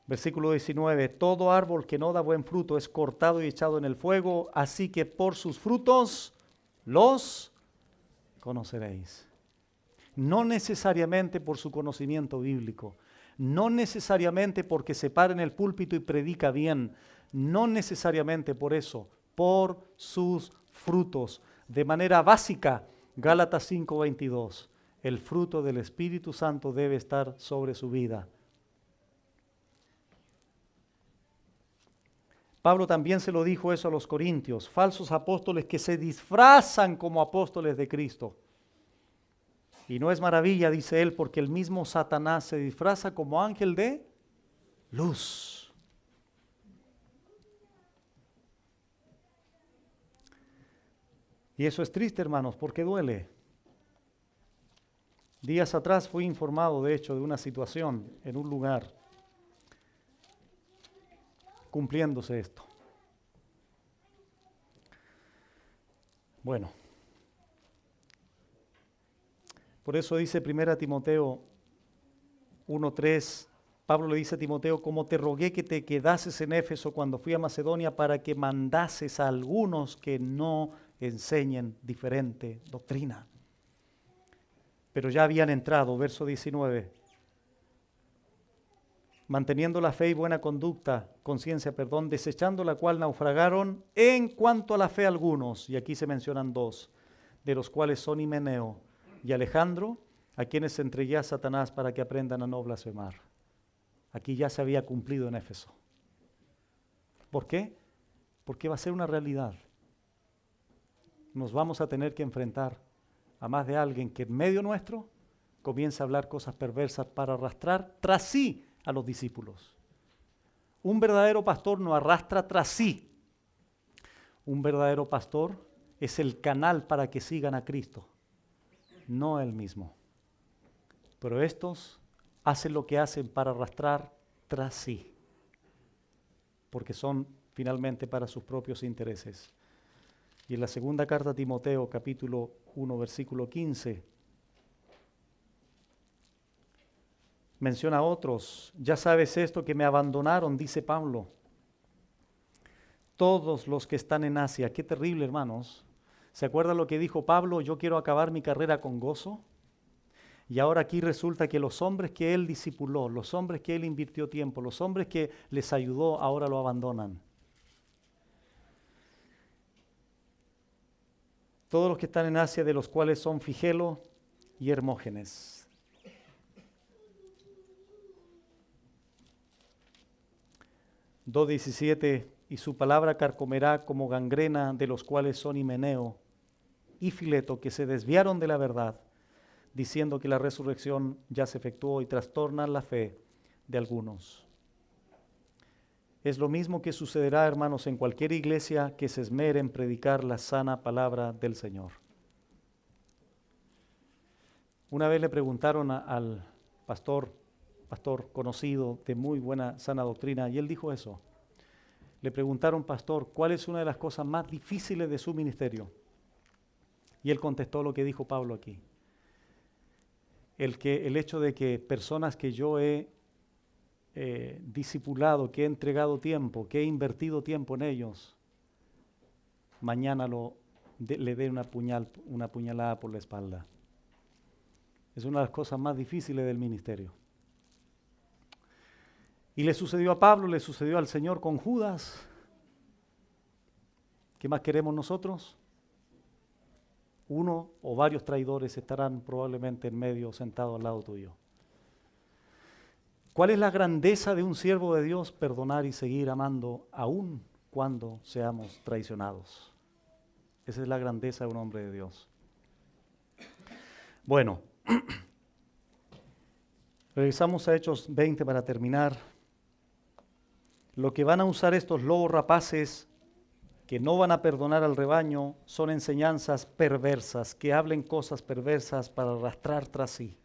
Versículo 19, todo árbol que no da buen fruto es cortado y echado en el fuego, así que por sus frutos los conoceréis. No necesariamente por su conocimiento bíblico, no necesariamente porque se para en el púlpito y predica bien, no necesariamente por eso, por sus frutos. De manera básica, Gálatas 5:22, el fruto del Espíritu Santo debe estar sobre su vida. Pablo también se lo dijo eso a los corintios, falsos apóstoles que se disfrazan como apóstoles de Cristo. Y no es maravilla, dice él, porque el mismo Satanás se disfraza como ángel de luz. Y eso es triste, hermanos, porque duele. Días atrás fui informado, de hecho, de una situación en un lugar cumpliéndose esto. Bueno. Por eso dice 1 Timoteo 1:3, Pablo le dice a Timoteo, como te rogué que te quedases en Éfeso cuando fui a Macedonia para que mandases a algunos que no enseñen diferente doctrina. Pero ya habían entrado, verso 19, manteniendo la fe y buena conducta, conciencia, desechando la cual naufragaron en cuanto a la fe algunos, y aquí se mencionan dos, de los cuales son Himeneo y Alejandro, a quienes entregué a Satanás para que aprendan a no blasfemar. Aquí ya se había cumplido en Éfeso. ¿Por qué? Porque va a ser una realidad. Nos vamos a tener que enfrentar a más de alguien que en medio nuestro comienza a hablar cosas perversas para arrastrar tras sí a los discípulos. Un verdadero pastor no arrastra tras sí. Un verdadero pastor es el canal para que sigan a Cristo, no él mismo. Pero estos hacen lo que hacen para arrastrar tras sí, porque son finalmente para sus propios intereses. Y en la segunda carta a Timoteo, capítulo 1, versículo 15, Menciona a otros. Ya sabes esto, que me abandonaron, dice Pablo. Todos los que están en Asia. Qué terrible, hermanos. ¿Se acuerdan lo que dijo Pablo? Yo quiero acabar mi carrera con gozo. Y ahora aquí resulta que los hombres que él discipuló, los hombres que él invirtió tiempo, los hombres que les ayudó, ahora lo abandonan. Todos los que están en Asia, de los cuales son Figelo y Hermógenes. (2:17) Y su palabra carcomerá como gangrena, de los cuales son Himeneo y Fileto, que se desviaron de la verdad, diciendo que la resurrección ya se efectuó, y trastornan la fe de algunos. Es lo mismo que sucederá, hermanos, en cualquier iglesia que se esmere en predicar la sana palabra del Señor. Una vez le preguntaron al pastor conocido de muy buena sana doctrina, y él dijo eso. Le preguntaron: pastor, ¿cuál es una de las cosas más difíciles de su ministerio? Y él contestó lo que dijo Pablo aquí. El hecho de que personas que yo he discipulado, que he entregado tiempo, que he invertido tiempo en ellos, mañana le dé una puñalada por la espalda. Es una de las cosas más difíciles del ministerio. Y le sucedió a Pablo, le sucedió al Señor con Judas. ¿Qué más queremos nosotros? Uno o varios traidores estarán probablemente en medio, sentados al lado tuyo. ¿Cuál es la grandeza de un siervo de Dios? Perdonar y seguir amando aun cuando seamos traicionados. Esa es la grandeza de un hombre de Dios. Bueno, regresamos a Hechos 20 para terminar. Lo que van a usar estos lobos rapaces, que no van a perdonar al rebaño, son enseñanzas perversas, que hablen cosas perversas para arrastrar tras sí.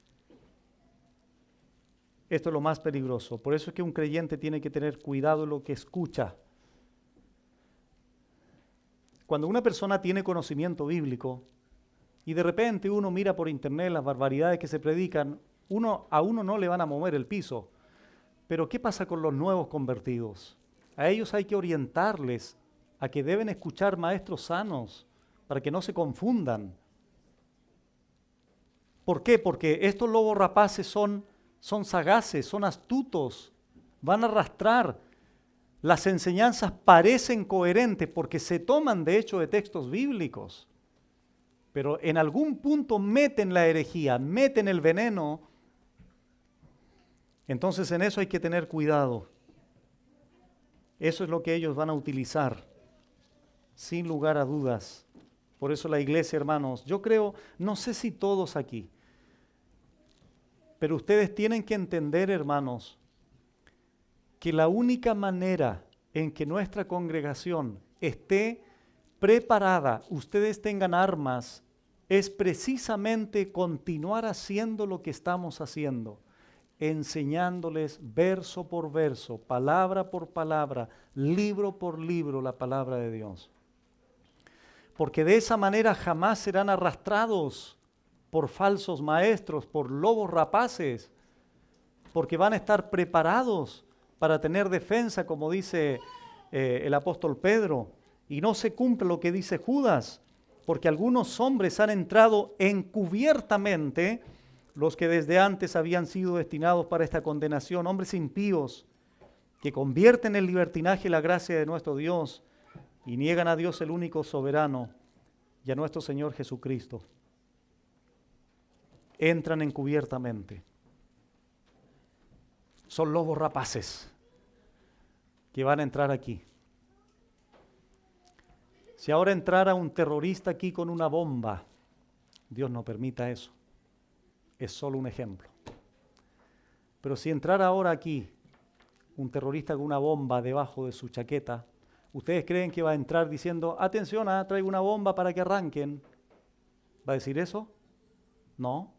Esto es lo más peligroso. Por eso es que un creyente tiene que tener cuidado en lo que escucha. Cuando una persona tiene conocimiento bíblico y de repente uno mira por internet las barbaridades que se predican, a uno no le van a mover el piso. Pero ¿qué pasa con los nuevos convertidos? A ellos hay que orientarles a que deben escuchar maestros sanos para que no se confundan. ¿Por qué? Porque estos lobos rapaces son sagaces, son astutos, van a arrastrar. Las enseñanzas parecen coherentes porque se toman de hecho de textos bíblicos, pero en algún punto meten la herejía, meten el veneno. Entonces en eso hay que tener cuidado. Eso es lo que ellos van a utilizar, sin lugar a dudas. Por eso la iglesia, hermanos, yo creo, no sé si todos aquí, pero ustedes tienen que entender, hermanos, que la única manera en que nuestra congregación esté preparada, ustedes tengan armas, es precisamente continuar haciendo lo que estamos haciendo, enseñándoles verso por verso, palabra por palabra, libro por libro la palabra de Dios. Porque de esa manera jamás serán arrastrados por falsos maestros, por lobos rapaces, porque van a estar preparados para tener defensa, como dice el apóstol Pedro, y no se cumple lo que dice Judas, porque algunos hombres han entrado encubiertamente, los que desde antes habían sido destinados para esta condenación, hombres impíos, que convierten en libertinaje la gracia de nuestro Dios y niegan a Dios el único soberano y a nuestro Señor Jesucristo. Entran encubiertamente. Son lobos rapaces que van a entrar aquí. Si ahora entrara un terrorista aquí con una bomba, Dios no permita eso. Es solo un ejemplo. Pero si entrara ahora aquí un terrorista con una bomba debajo de su chaqueta, ¿ustedes creen que va a entrar diciendo, atención, traigo una bomba para que arranquen? ¿Va a decir eso? No.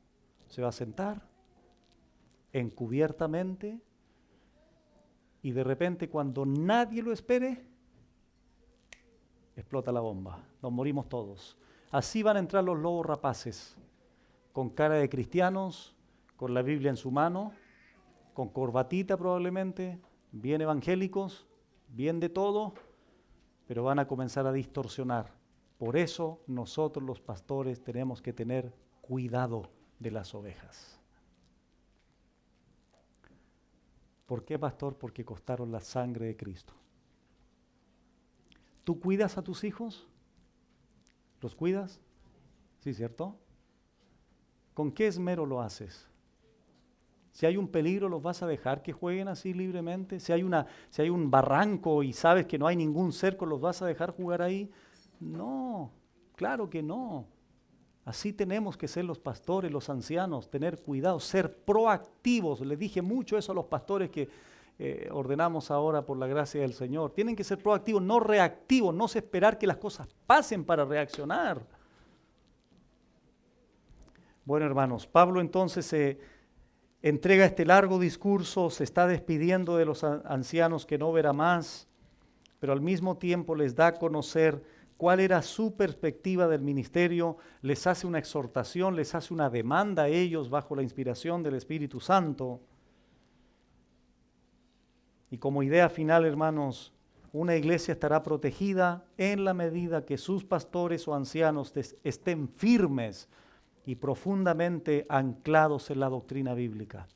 Se va a sentar encubiertamente y de repente, cuando nadie lo espere, explota la bomba. Nos morimos todos. Así van a entrar los lobos rapaces, con cara de cristianos, con la Biblia en su mano, con corbatita probablemente, bien evangélicos, bien de todo, pero van a comenzar a distorsionar. Por eso nosotros los pastores tenemos que tener cuidado de las ovejas. ¿Por qué, pastor? Porque costaron la sangre de Cristo. ¿Tú cuidas a tus hijos? ¿Los cuidas? Sí, ¿cierto? ¿Con qué esmero lo haces? Si hay un peligro, ¿los vas a dejar que jueguen así libremente? Si hay un barranco y sabes que no hay ningún cerco, ¿los vas a dejar jugar ahí? No, claro que no. Así tenemos que ser los pastores, los ancianos, tener cuidado, ser proactivos. Les dije mucho eso a los pastores que ordenamos ahora por la gracia del Señor. Tienen que ser proactivos, no reactivos, no se esperar que las cosas pasen para reaccionar. Bueno, hermanos, Pablo entonces entrega este largo discurso, se está despidiendo de los ancianos que no verá más, pero al mismo tiempo les da a conocer cuál era su perspectiva del ministerio, les hace una exhortación, les hace una demanda a ellos bajo la inspiración del Espíritu Santo. Y como idea final, hermanos, una iglesia estará protegida en la medida que sus pastores o ancianos estén firmes y profundamente anclados en la doctrina bíblica.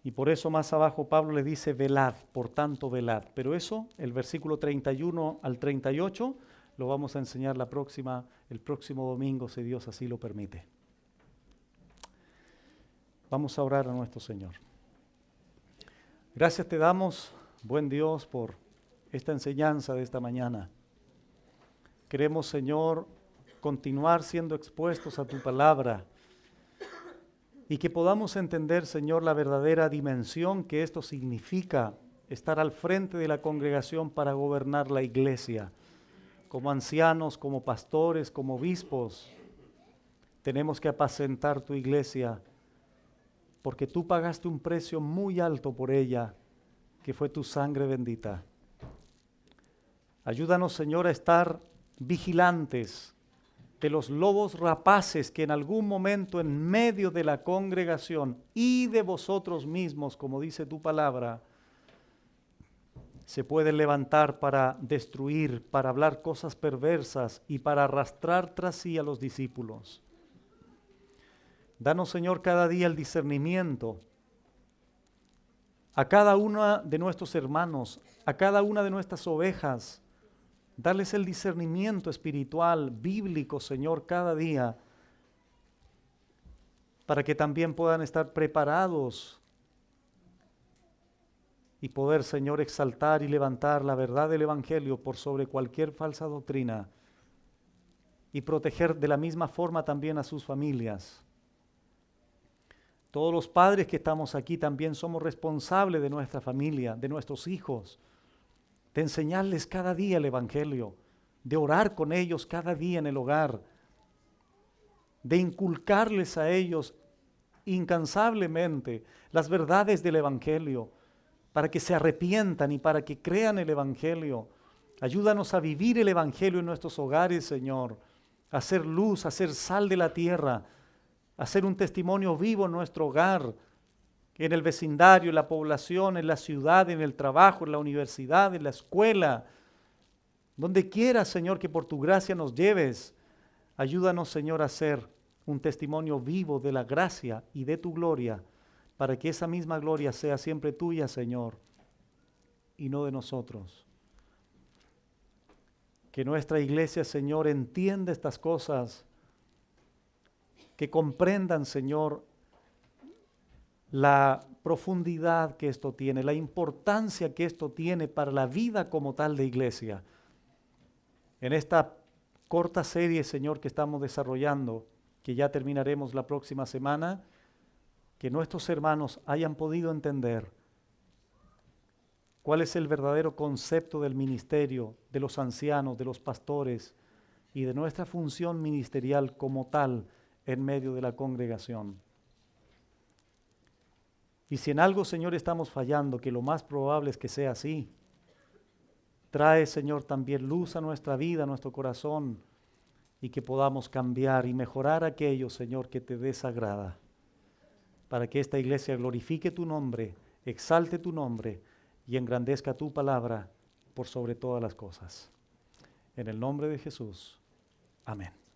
Y por eso más abajo Pablo le dice, velad, por tanto velad. Pero eso, el versículo 31 al 38, lo vamos a enseñar el próximo domingo, si Dios así lo permite. Vamos a orar a nuestro Señor. Gracias te damos, buen Dios, por esta enseñanza de esta mañana. Queremos, Señor, continuar siendo expuestos a tu palabra y que podamos entender, Señor, la verdadera dimensión que esto significa, estar al frente de la congregación para gobernar la iglesia. Como ancianos, como pastores, como obispos, tenemos que apacentar tu iglesia porque tú pagaste un precio muy alto por ella, que fue tu sangre bendita. Ayúdanos, Señor, a estar vigilantes de los lobos rapaces que en algún momento en medio de la congregación y de vosotros mismos, como dice tu palabra, se pueden levantar para destruir, para hablar cosas perversas y para arrastrar tras sí a los discípulos. Danos, Señor, cada día el discernimiento a cada uno de nuestros hermanos, a cada una de nuestras ovejas. Darles el discernimiento espiritual, bíblico, Señor, cada día, para que también puedan estar preparados y poder, Señor, exaltar y levantar la verdad del Evangelio por sobre cualquier falsa doctrina y proteger de la misma forma también a sus familias. Todos los padres que estamos aquí también somos responsables de nuestra familia, de nuestros hijos, de enseñarles cada día el Evangelio, de orar con ellos cada día en el hogar, de inculcarles a ellos incansablemente las verdades del Evangelio, para que se arrepientan y para que crean el Evangelio. Ayúdanos a vivir el Evangelio en nuestros hogares, Señor, a hacer luz, a ser sal de la tierra, a ser un testimonio vivo en nuestro hogar, en el vecindario, en la población, en la ciudad, en el trabajo, en la universidad, en la escuela, donde quiera, Señor, que por tu gracia nos lleves. Ayúdanos, Señor, a ser un testimonio vivo de la gracia y de tu gloria, para que esa misma gloria sea siempre tuya, Señor, y no de nosotros. Que nuestra iglesia, Señor, entienda estas cosas, que comprendan, Señor, la profundidad que esto tiene, la importancia que esto tiene para la vida como tal de iglesia. En esta corta serie, Señor, que estamos desarrollando, que ya terminaremos la próxima semana, que nuestros hermanos hayan podido entender cuál es el verdadero concepto del ministerio, de los ancianos, de los pastores y de nuestra función ministerial como tal en medio de la congregación. Y si en algo, Señor, estamos fallando, que lo más probable es que sea así, trae, Señor, también luz a nuestra vida, a nuestro corazón, y que podamos cambiar y mejorar aquello, Señor, que te desagrada. para que esta iglesia glorifique tu nombre, exalte tu nombre y engrandezca tu palabra por sobre todas las cosas. En el nombre de Jesús. Amén.